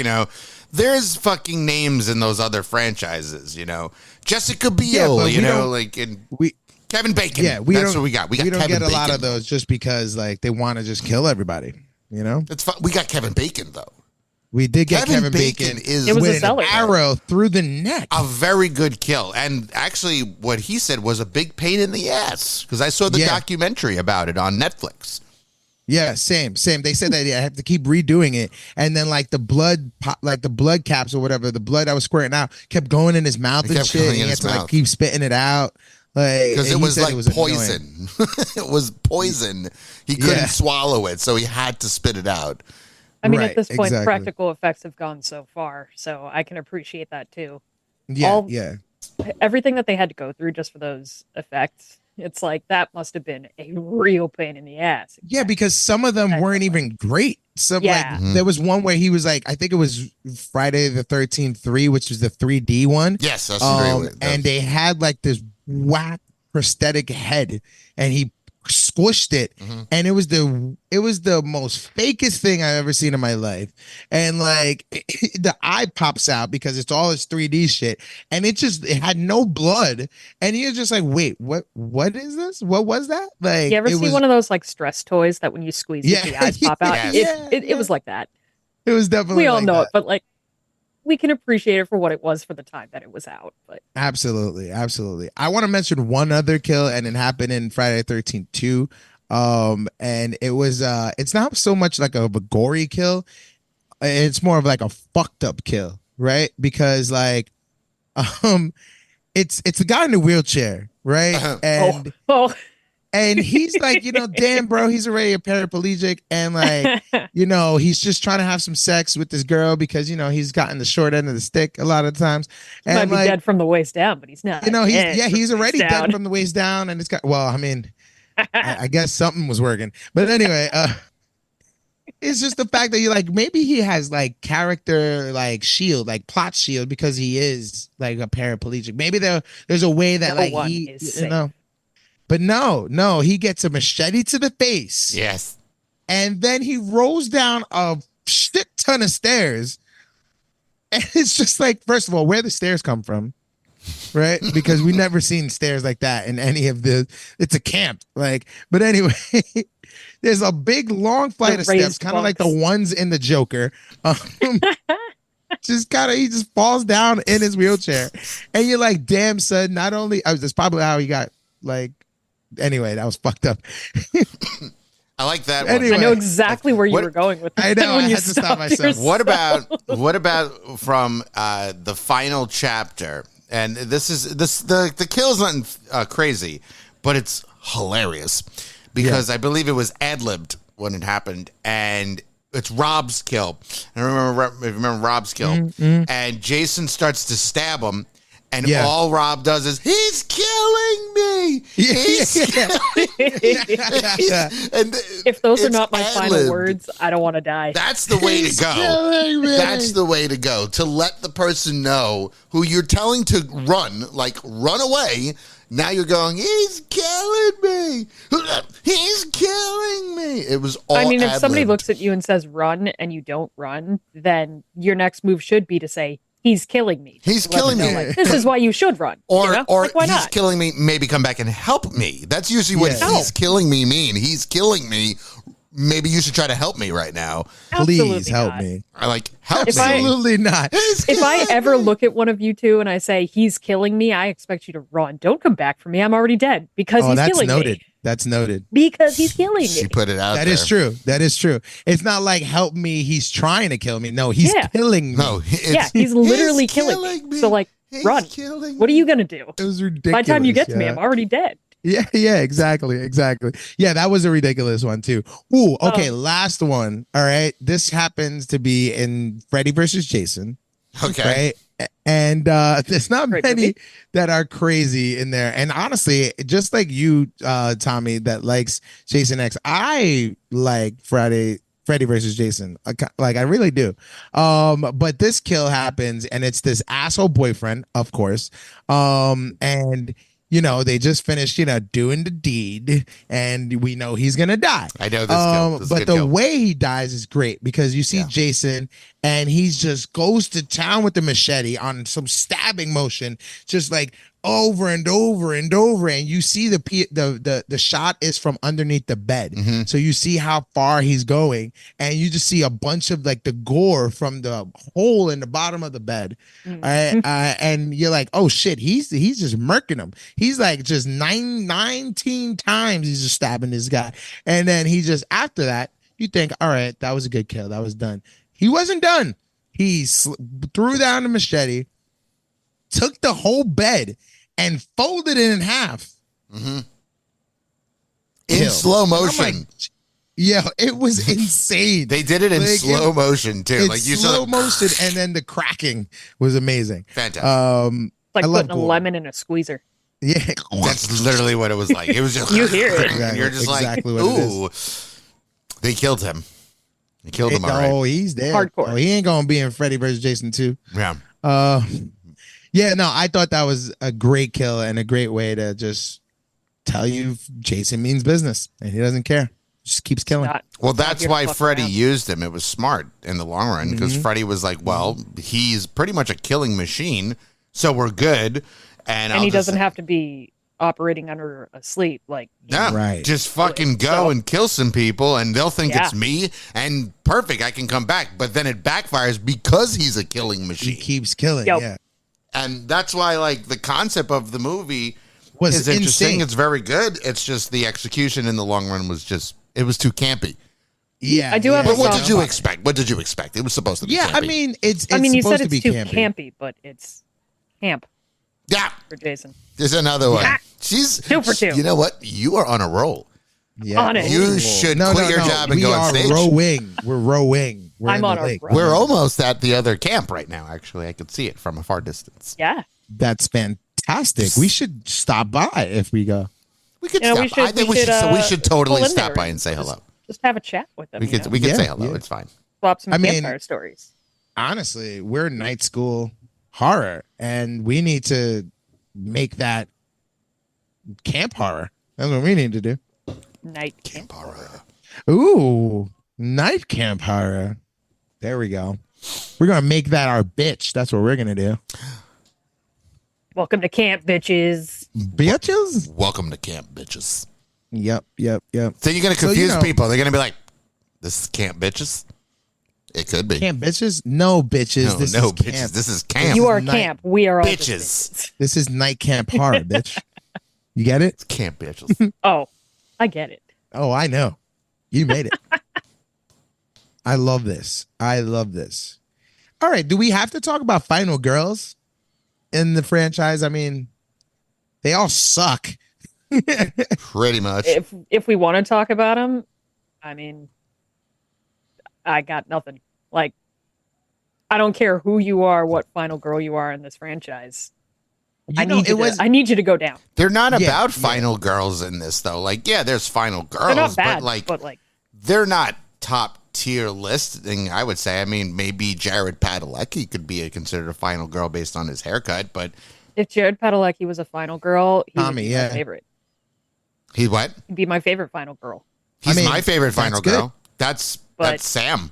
there's fucking names in those other franchises, Jessica Biel, but we don't- like in we Kevin Bacon. Yeah, we That's don't, what we got. We got don't Kevin get a Bacon. lot of those just because like they want to just kill everybody, It's fun. We got Kevin Bacon though. We did get Kevin Bacon is It was a with an seller. arrow through the neck. a very good kill, and actually, what he said was a big pain in the ass because I saw the Yeah. documentary about it on Netflix. Yeah, same. They said that I have to keep redoing it, and then like the blood, like the blood caps or whatever, the blood that was squirting out kept going in his mouth It and kept shit. going And he in had his to mouth. like keep spitting it out, like Because it and he was said like annoying. poison. It was poison. He couldn't Yeah. swallow it, so he had to spit it out. I mean, Right, at this point, exactly. practical effects have gone so far, so I can appreciate that too. Yeah, yeah. Everything that they had to go through just for those effects, it's like that must have been a real pain in the ass. Yeah, because some of them weren't even great. Some Yeah. like there was one where he was like, I think it was Friday the 13th 3, which was the 3D one. Yes, that's true. And they had like this whack prosthetic head, and he squished it, and it was the most fakest thing I've ever seen in my life. And like the eye pops out because it's all this 3D shit, and it had no blood, and you're just like, wait, what is this? What was that? Like, You ever it see was, one of those like stress toys that when you squeeze Yeah, it, the eyes pop out? yes. It was like that. It was definitely. We all like know that. it, but like we can appreciate it for what it was for the time that it was out. But Absolutely. I want to mention one other kill, and it happened in Friday the 13th 2. And it was it's not so much like a gory kill, it's more of like a fucked up kill, right? Because like it's a guy in a wheelchair, right? And oh, And he's like, damn, bro, he's already a paraplegic. And like, he's just trying to have some sex with this girl because, he's gotten the short end of the stick a lot of times. He And might be like, dead from the waist down, but he's not. he's dead he's from the already waist dead down. from the waist down. And it's got, well, I mean, I guess something was working. But anyway, it's just the fact that you're like, maybe he has like character, like shield, like plot shield, because he is like a paraplegic. Maybe there's a way that No like one he, is safe. but no, he gets a machete to the face. Yes. And then he rolls down a shit ton of stairs. And it's just like, first of all, where the stairs come from, right? Because we never seen stairs like that in any of it's a camp. Like, but anyway, there's a big long flight of steps, kind of like the ones in the Joker. He just falls down in his wheelchair. And you're like, damn, son, not only, that's probably how he got like, anyway, that was fucked up. I like that Anyway. one. I know exactly where you What- were going with that. I know, when I you had to stop stopped myself. yourself. What about from the final chapter? And the kill is nothing crazy, but it's hilarious because I believe it was ad-libbed when it happened, and it's Rob's kill. I remember Rob's kill, and Jason starts to stab him. And all Rob does is, he's killing me. He's and If those are it's not my final ad-libbed. words, I don't want to die. That's the way to go. killing me. That's the way to go. To let the person know who you're telling to run, like run away. Now you're going, he's killing me. He's killing me. It was all I mean, if somebody ad-libbed. looks at you and says run and you don't run, then your next move should be to say, he's killing me. He's To let them killing know, me. like, this is why you should run. Or, you know? or Like, why he's not? killing me, maybe come back and help me. That's usually what Yeah. he's killing me mean. He's killing me. Maybe you should try to help me right now. Please Absolutely help not. me. I like, help If me. I- Absolutely not. If I ever look at one of you two and I say, he's killing me, I expect you to run. Don't come back for me. I'm already dead because he's That's killing noted. me. That's noted. Because he's killing She me. put it out That there. is true. That is true. It's not like help me. He's trying to kill me. No, he's Yeah. killing me. No, it's, Yeah, he's literally killing me. So, like, He's run. killing What are you going to do? It was ridiculous. By the time you get to me, yeah. I'm already dead. Yeah, exactly. Yeah, that was a ridiculous one too. Ooh, okay, last one. All right. This happens to be in Freddy versus Jason. Okay. Right. And there's not Great many movie. that are crazy in there. And honestly, just like you, Tommy, that likes Jason X, I like Freddy versus Jason. Like I really do. But this kill happens and it's this asshole boyfriend, of course. And they just finished, doing the deed, and we know he's gonna die. I know this kill. This is a But good the kill. way he dies is great because you see Jason, and he just goes to town with the machete on some stabbing motion, just like over and over and over. And you see the shot is from underneath the bed, so you see how far he's going, and you just see a bunch of like the gore from the hole in the bottom of the bed. And you're like, oh shit, he's just murking him. He's like just 19 times he's just stabbing this guy. And then he just, after that, you think, all right, that was a good kill. That was done. He wasn't done. He threw down the machete, took the whole bed and folded it in half. In Kill. slow And I'm motion. like, yeah, it was insane. They did it in Like, slow motion too. It's Like you slow saw motion, and then the cracking was amazing. Fantastic. Like I love putting a gore. lemon in a squeezer. Yeah, That's literally what it was like. It was just You hear it. and you're just Exactly like, what it ooh. They killed him. They killed him. All right. Oh, he's dead. Hardcore. Oh, he ain't gonna be in Freddy vs. Jason 2. Yeah. Yeah, no, I thought that was a great kill and a great way to just tell you Jason means business and he doesn't care. Just keeps killing. Not- Well, not that's here to why fuck Freddy around. used him. It was smart in the long run because Freddy was like, well, he's pretty much a killing machine, so we're good. And And he doesn't have to be operating under a sleep. Like, Yeah, Right. just fucking go So- and kill some people, and they'll think Yeah. it's me, and perfect, I can come back. But then it backfires because he's a killing He machine, keeps killing. Yep. Yeah. and that's why, like, the concept of the movie Was is interesting. insane. It's very good. It's just the execution in the long run was just it was too campy. Yeah. I do have But a what soft did you spot. expect? What did you expect? It was supposed to be. Yeah, campy. I mean, it's I mean, you supposed said to it's be too campy. campy, but it's camp yeah. for Jason. There's another one. She's Two for two. You know what? You are on a roll. Yeah. On it. You should quit your job and we go on are stage. rowing. We're rowing. We're I'm in the on a lake. roll. We're almost at the other camp right now. Actually, I could see it from a far distance. Yeah. That's fantastic. We should stop by if we go. We could You know, stop. we should- I think we we should. should, So we should totally pull in stop there by and say hello. Just have a chat with them. We you could. know? We could Yeah, say hello. yeah. It's fine. Swap some I mean- campfire stories. Honestly, we're night school horror, and we need to make that camp horror. That's what we need to do. Night camp. Camp horror. Ooh, night camp horror. There we go. We're gonna make that our bitch. That's what we're gonna do. Welcome to camp, bitches. Bitches. Welcome to camp, bitches. Yep. So you're gonna So, you confuse know- people. They're gonna be like, "This is camp, bitches." It could be. Camp bitches. No bitches. No, this no, is bitches. camp. This is camp. You are night- camp. We are all just Bitches. bitches. This is night camp horror, bitch. You get it? It's camp, bitches. Oh, I get it. Oh, I know. You made it. I love this. All right. Do we have to talk about Final Girls in the franchise? I mean, they all suck. Pretty much. If we want to talk about them, I mean, I got nothing. Like, I don't care who you are, what final girl you are in this franchise. I need you to go down. They're not Yeah, about yeah. final girls in this though. Like, yeah, there's final girls, They're not bad, but like they're not top tier listing. I would say. I mean, maybe Jared Padalecki could be considered a final girl based on his haircut, but if Jared Padalecki was a final girl, he would Tommy, be yeah. my favorite. he what? He'd be my favorite final girl. He's I mean, my favorite final that's good. girl. That's But- Sam.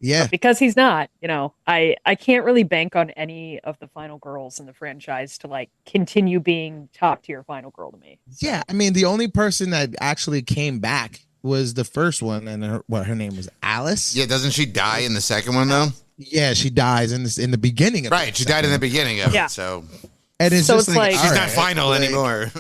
Yeah. Because he's not, I can't really bank on any of the final girls in the franchise to like continue being top tier final girl to me. Yeah. I mean, the only person that actually came back was the first one, and her name was Alice. Yeah, doesn't she die in the second one though? Yeah, she dies in the beginning of Right, she died in the beginning of Yeah. it, so And it's So just it's like- all she's right, not final like, anymore.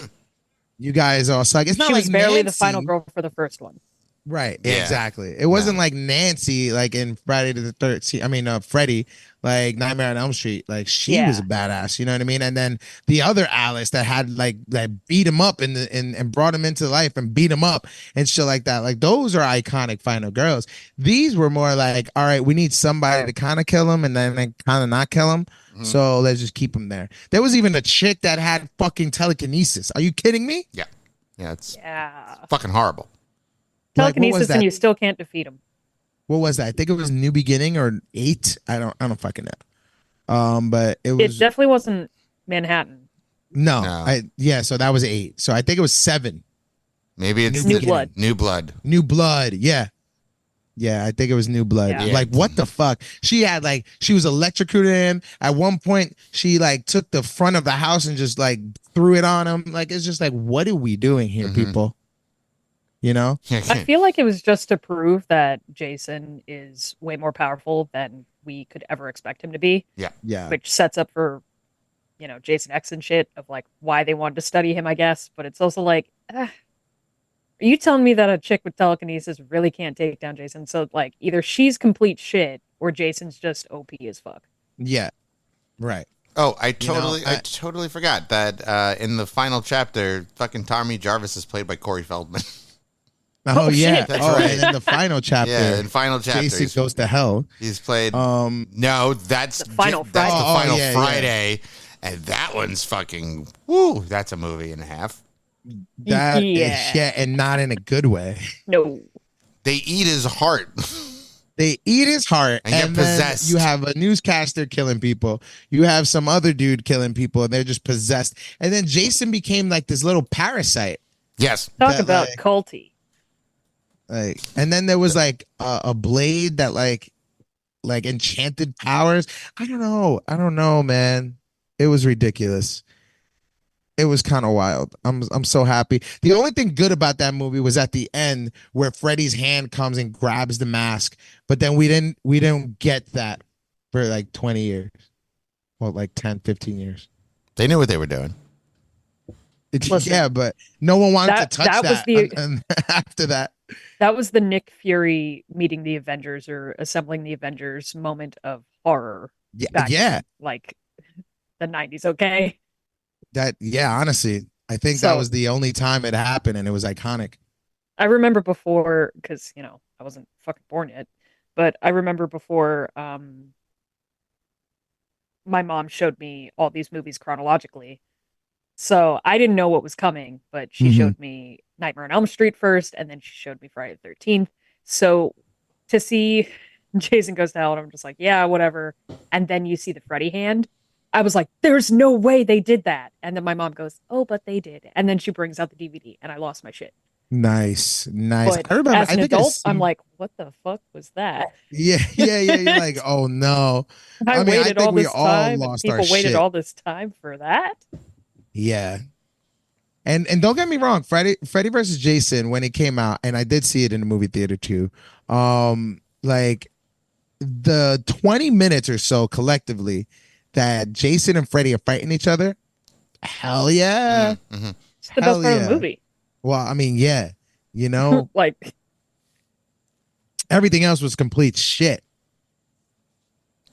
You guys all suck. It's not She like was barely the Nancy. final girl for the first one. Right. Yeah. Exactly. It wasn't like Nancy, like in Friday the 13th. I mean, Freddy, like Nightmare on Elm Street. Like she Yeah. was a badass. You know what I mean? And then the other Alice that had like that beat him up and brought him into life and beat him up and shit like that. Like those are iconic final girls. These were more like, all right, we need somebody to kind of kill him and then kind of not kill him. So let's just keep him there. There was even a chick that had fucking telekinesis. Are you kidding me? Yeah, it's Yeah. fucking horrible. Like, what was Telekinesis that? and you still can't defeat him. What was that? I think it was New Beginning or 8. I don't fucking know. But it It was definitely wasn't Manhattan. no. No. So that was 8. So I think it was 7. Maybe it's New Blood. New Blood. New Blood. Yeah. Yeah, I think it was New Blood. Yeah. Like what the fuck? She was electrocuted him. At one point, she like took the front of the house and just like threw it on him. Like it's just like, what are we doing here, people? You know? I feel like it was just to prove that Jason is way more powerful than we could ever expect him to be, Yeah. which sets up for, Jason X and shit of like why they wanted to study him, I guess. But it's also like, are you telling me that a chick with telekinesis really can't take down Jason? So like either she's complete shit or Jason's just OP as fuck. Yeah. Right. Oh, I You know, totally forgot that in the final chapter, fucking Tommy Jarvis is played by Corey Feldman. Oh, Oh, yeah. shit. That's Oh, right. and in the final chapter, Yeah, in final chapter, Jason goes to hell. he's played. Um, No, that's The Final that's Friday. the Oh, final yeah, yeah. Friday, and that one's fucking woo. That's a movie and a half. that Yeah. yeah, and not in a good way. No. They eat his heart. They eat his heart, And get then possessed. you have a newscaster killing people. You have some other dude killing people, and they're just possessed. And then Jason became like this little parasite. Yes, Talk That, about like- culty. Like, and then there was like a blade that like enchanted powers. I don't know, man. It was ridiculous. It was kind of wild. I'm so happy. The only thing good about that movie was at the end where Freddy's hand comes and grabs the mask. But then we didn't get that for like 20 years. Well, like 10, 15 years. they knew what they were doing. Listen, Yeah, but no one wanted that- to touch that that. was the- and after that. That was the Nick Fury meeting the Avengers or assembling the Avengers moment of horror. Yeah, Back yeah. in, like the 90s, okay? Honestly, I think that So was the only time it happened, and it was iconic. I remember before, because I wasn't fucking born yet, but I remember before my mom showed me all these movies chronologically. So I didn't know what was coming, but she Mhm. showed me Nightmare on Elm Street first, and then she showed me Friday the 13th. So to see Jason Goes to Hell, and I'm just like, yeah, whatever. And then you see the Freddy hand. I was like, there's no way they did that. And then my mom goes, oh, but they did. And then she brings out the DVD, and I lost my shit. Nice, nice. But I remember. as I an think I adult, I'm seen. like, what the fuck was that? Yeah, yeah, yeah. You're like, oh no. I I mean, I waited all think we this all time, and lost our people waited shit. all this time for that. Yeah. And don't get me wrong, Freddy versus Jason when it came out, and I did see it in the movie theater too. Like the 20 minutes or so collectively that Jason and Freddy are fighting each other. Hell yeah. Mm-hmm. It's the best Hell part of the yeah. movie. Well, I mean, yeah. You know, Like, everything else was complete shit.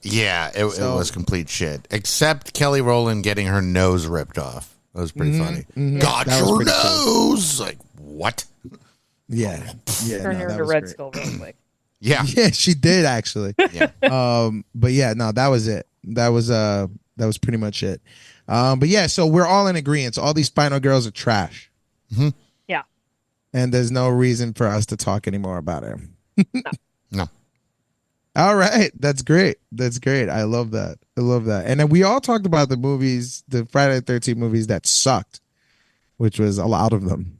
Yeah, it So- was complete shit. Except Kelly Rowland getting her nose ripped off. That was pretty funny. mhm. Got That was your pretty cool. nose! Like, what? Yeah. Yeah. turn no, her that into was Red great. Skull real quick. Yeah. Yeah, she did actually. Yeah. But yeah, no, that was it. That was pretty much it. But yeah, so we're all in agreement. All these final girls are trash. Mhm. Yeah. And there's no reason for us to talk anymore about it. No. All right. That's great. That's great. I love that. I love that. And then we all talked about the movies, the Friday the 13th movies that sucked, which was a lot of them.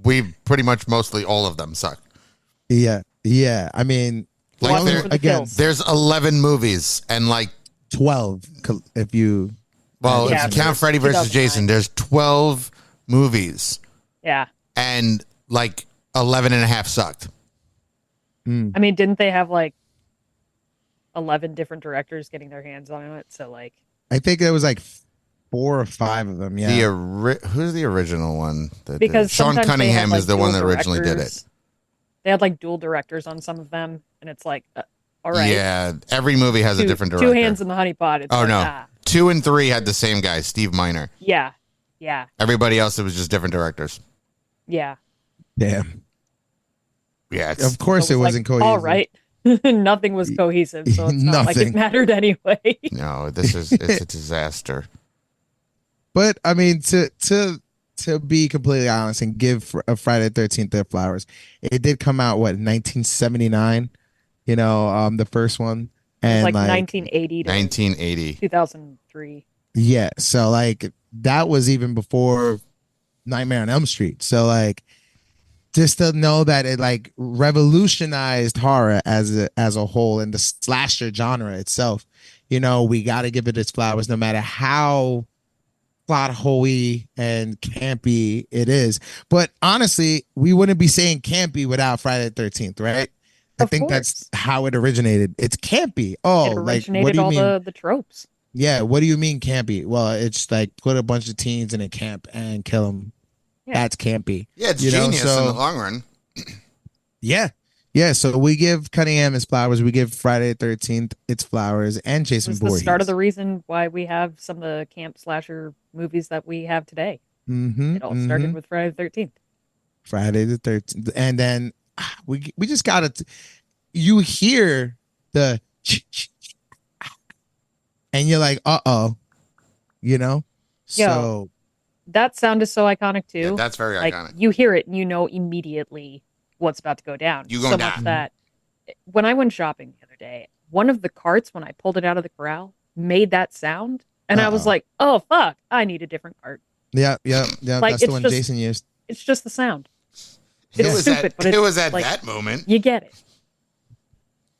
We pretty much mostly all of them suck. Yeah. Yeah. I mean, Like Watch there- it for the again, kills. There's 11 movies, and like, 12 if you. well, Yeah, if you count Freddy versus 2009. Jason, there's 12 movies, Yeah. and like 11 and a half sucked. I mean, didn't they have like 11 different directors getting their hands on it? So, like, I think there was like 4 or 5 of them. Yeah. Who's the original one? That did because it? Sean sometimes they Cunningham had, like, is the one dual that originally did it. directors. They had like dual directors on some of them, and it's like, all right. Yeah, every movie has a different director. Two hands in the honey pot. It's Oh like, no, 2 and 3 had the same guy, Steve Miner. Yeah. Yeah. Everybody else, it was just different directors. Yeah. Damn. Yeah, Of course, So it was wasn't like, cohesive. all right. Nothing was cohesive, so it's not like it Nothing. mattered anyway. no, it's a disaster. But I mean, to be completely honest and give a Friday the 13th their flowers, it did come out what 1979. You know, the first one, It was and like like 1980 to 1980. 2003. yeah, so like that was even before Nightmare on Elm Street. So like, just to know that it like revolutionized horror as a whole and the slasher genre itself. You know, we got to give it its flowers, no matter how plot holy and campy it is. But honestly, we wouldn't be saying campy without Friday the 13th, right? I Of think course. that's how it originated. It's campy. Oh, It like what originated do you all mean? the tropes. Yeah, what do you mean campy? Well, it's like put a bunch of teens in a camp and kill them. Yeah. That's campy. Yeah, it's You know, genius so- in the long run. Yeah. Yeah, so we give Cunningham his flowers. We give Friday the 13th its flowers and It Jason was the Voorhees. start of the reason why we have some of the camp slasher movies that we have today. Mhm, It all started with Friday the 13th. Friday the 13th. And then we just got to, you hear the, and you're like, uh-oh, you know? Yo. So, That sound is so iconic too. Yeah, that's very like iconic. you hear it and you know immediately what's about to go down. You so gonna much die. that when I went shopping the other day, one of the carts when I pulled it out of the corral made that sound, and I was Uh-oh. like, "Oh fuck, I need a different cart." yeah. Like, That's the it's one just- Jason used. It's just the sound. It It's was stupid, at, but it's it was at like, that moment. You get it.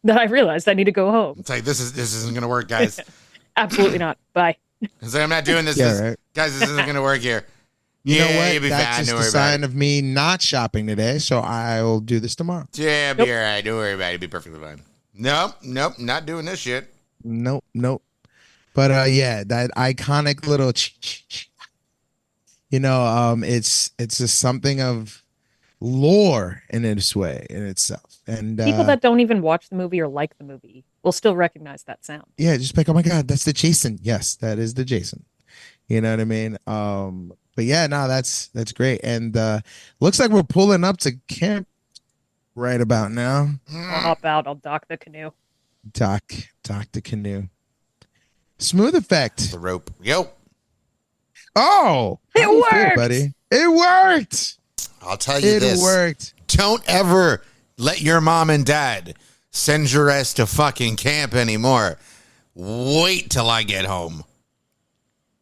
That I realized I need to go home. It's like this isn't gonna work, guys. Absolutely not. Bye. It's like I'm not doing this. Yeah, right. Guys, this isn't gonna work here. You know Yeah, what? you'll be That's fine. just Don't a worry about sign it. of me not shopping today, so I'll do this tomorrow. Yeah, be all right. Don't worry about it. It'll be perfectly fine. Nope, not doing this shit. Nope. But yeah, that iconic little, you know, it's just something of lore in its way in itself, and People that don't even watch the movie or like the movie will still recognize that sound. yeah, just like, oh my god, that's the Jason. Yes, that is the Jason. You know what I mean? But yeah, no, that's great. And looks like we're pulling up to camp right about now. I'll hop out. I'll dock the canoe. Dock the canoe. Smooth effect. The rope. Yo. Oh, It how do you feel, worked! buddy. It worked. I'll tell you It this. worked. Don't ever let your mom and dad send your ass to fucking camp anymore. Wait till I get home.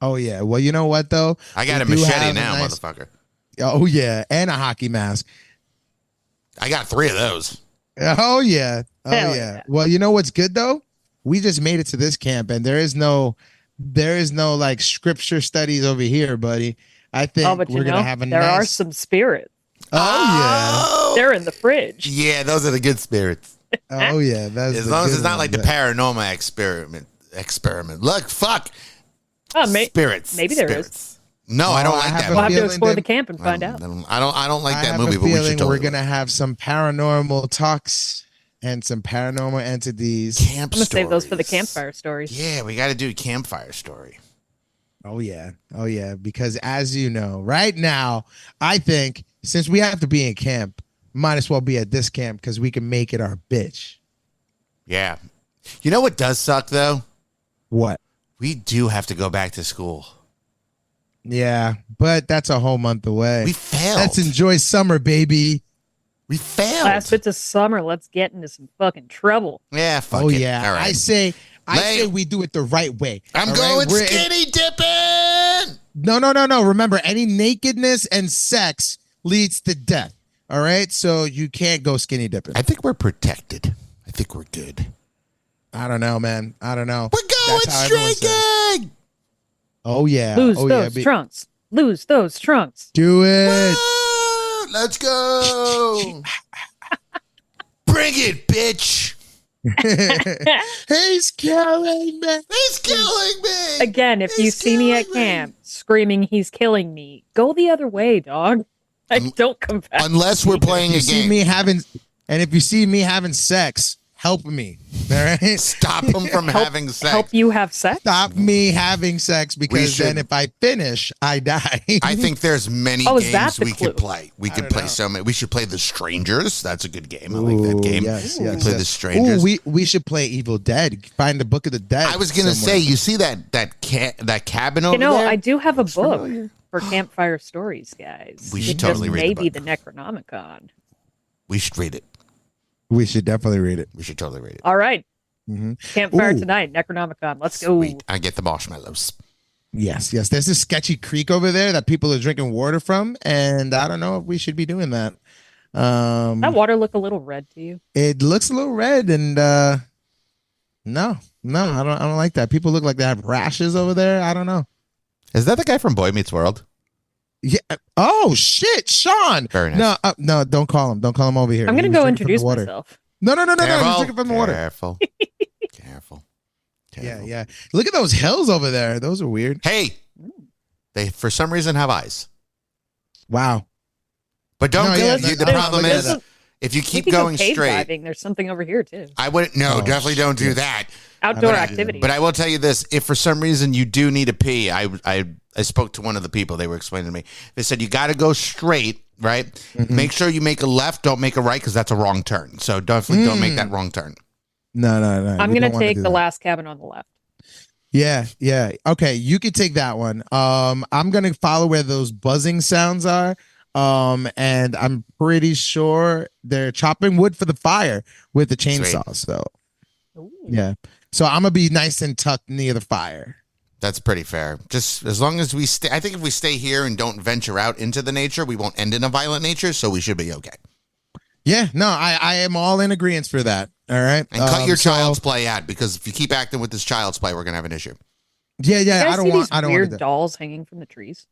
Oh yeah. Well, you know what though? I got a We do machete have a now, nice- motherfucker. Oh yeah, and a hockey mask. I got 3 of those. Oh yeah. Oh Hell yeah. yeah. Well, you know what's good though? We just made it to this camp, and there is no like scripture studies over here, buddy. I think Oh, but you we're know, gonna have a there nice. are some spirits. Oh They're in the fridge. Yeah, those are the good spirits. yeah. Oh yeah. That's As the long as good it's not one, like the but- paranormal experiment. Look, fuck. Oh, Spirits. maybe there is. Spirits. No, I don't Oh, I like have that a We'll have movie. to feeling explore that- the camp and find out. I don't like I that have movie, a but we feeling should totally we're gonna have some paranormal talks and some paranormal entities. camp I'm gonna save those for the stories. campfire stories. Yeah, we got to do a campfire story. Oh yeah. Because as you know, right now, I think since we have to be in camp, might as well be at this camp because we can make it our bitch. Yeah. You know what does suck though? What? We do have to go back to school. Yeah, but that's a whole month away. We failed. Let's enjoy summer, baby. We failed. Last bits of summer, let's get into some fucking trouble. Yeah, fuck Oh it. yeah. All right. I say Lay- we do it the right way. I'm all going right? We're in- skinny dipping. No. Remember, any nakedness and sex leads to death. All right, so you can't go skinny dipping. I think we're protected. I think we're good. I don't know, man. I don't know. We're going That's how everyone says. streaking. Oh yeah. Lose oh those yeah. trunks. Lose those trunks. Do it. Ah, let's go. Bring it, bitch. He's killing me. He's killing me. Again, if you He's see me at killing me. camp screaming, he's killing me, go the other way, dog. Don't come back. Unless we're playing You a see game. me having, and if you see me having sex, help me. All right. Stop him from having sex. Help you have sex? Stop me having sex because should- then if I finish, I die. I think there's many Oh, is that games the we clue? could play. We could don't play know. so many. We should play The Strangers. That's a good game. I like that game. Yes, We yes. play yes. The Strangers. Ooh, we should play Evil Dead. Find the Book of the Dead. I was gonna somewhere. say, you see that cabin over You know, there? I do have a book familiar. for campfire stories, guys. We should It totally just read may the be book. the Necronomicon. We should read it. we should definitely read it. We should totally read it. All right, Mhm. campfire Ooh. tonight, Necronomicon. Let's go. Sweet. I get the marshmallows. Yes. There's this sketchy creek over there that people are drinking water from, and I don't know if we should be doing that. That water look a little red to you? It looks a little red, and no, I don't like that. People look like they have rashes over there. I don't know. Is that the guy from Boy Meets World? Yeah. Oh shit, Sean. Very nice. No, don't call him. Don't call him over here. I'm He gonna was go drinking from the introduce water. myself. No. He's Careful. drinking from the water. Careful. Careful. Yeah. Look at those hills over there. Those are weird. Hey, they for some reason have eyes. Wow. But don't No, go. yeah, the no, problem look at is, that. if you We keep could go going cave straight, diving. There's something over here too. I wouldn't. No, Oh, definitely don't do shit. that. Outdoor But I- activities. But I will tell you this: if for some reason you do need a pee, I spoke to one of the people. They were explaining to me. They said you got to go straight, right? Mm-hmm. Make sure you make a left. Don't make a right because that's a wrong turn. So definitely don't make that wrong turn. No. I'm we gonna don't wanna take do the that. last cabin on the left. Yeah. Okay, you could take that one. I'm gonna follow where those buzzing sounds are. And I'm pretty sure they're chopping wood for the fire with the chainsaw. So Ooh. yeah. So I'm gonna be nice and tucked near the fire. That's pretty fair. Just as long as we stay. I think if we stay here and don't venture out into the nature, we won't end in a violent nature. So we should be okay. Yeah. No, I am all in agreement for that. All right. And cut your so- child's play out because if you keep acting with this child's play, we're gonna have an issue. Yeah. You guys I don't see want. these I don't want weird to. dolls hanging from the trees.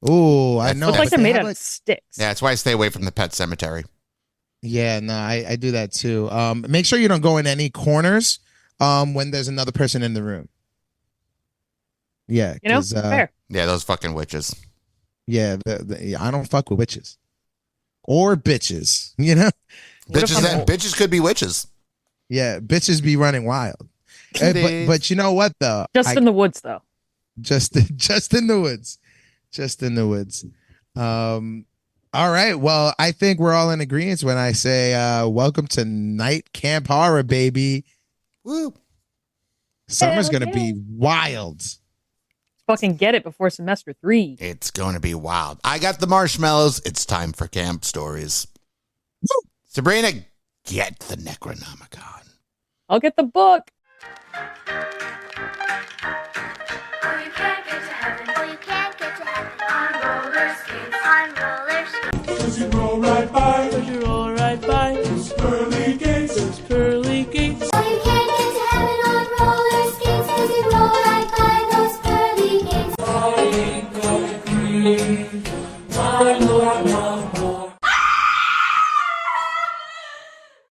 Oh, I know. Look like but they're they made have, out like- of sticks. Yeah, that's why I stay away from the pet cemetery. Yeah, no, I do that too. Make sure you don't go in any corners when there's another person in the room. Yeah, You know, 'cause, fair. Yeah, those fucking witches. yeah, I don't fuck with witches or bitches. You know, What if Bitches, I'm that old? bitches could be witches. yeah, bitches be running wild. But you know what though? Just in the woods, though. just in the woods. Just in the woods. All right. Well, I think we're all in agreement when I say welcome to Night Camp Horror, baby. Woo. Summer's Hell gonna yeah. be wild. Fucking get it before semester 3. It's going to be wild. I got the marshmallows. It's time for camp stories. Sabrina, get the Necronomicon. I'll get the book. Thank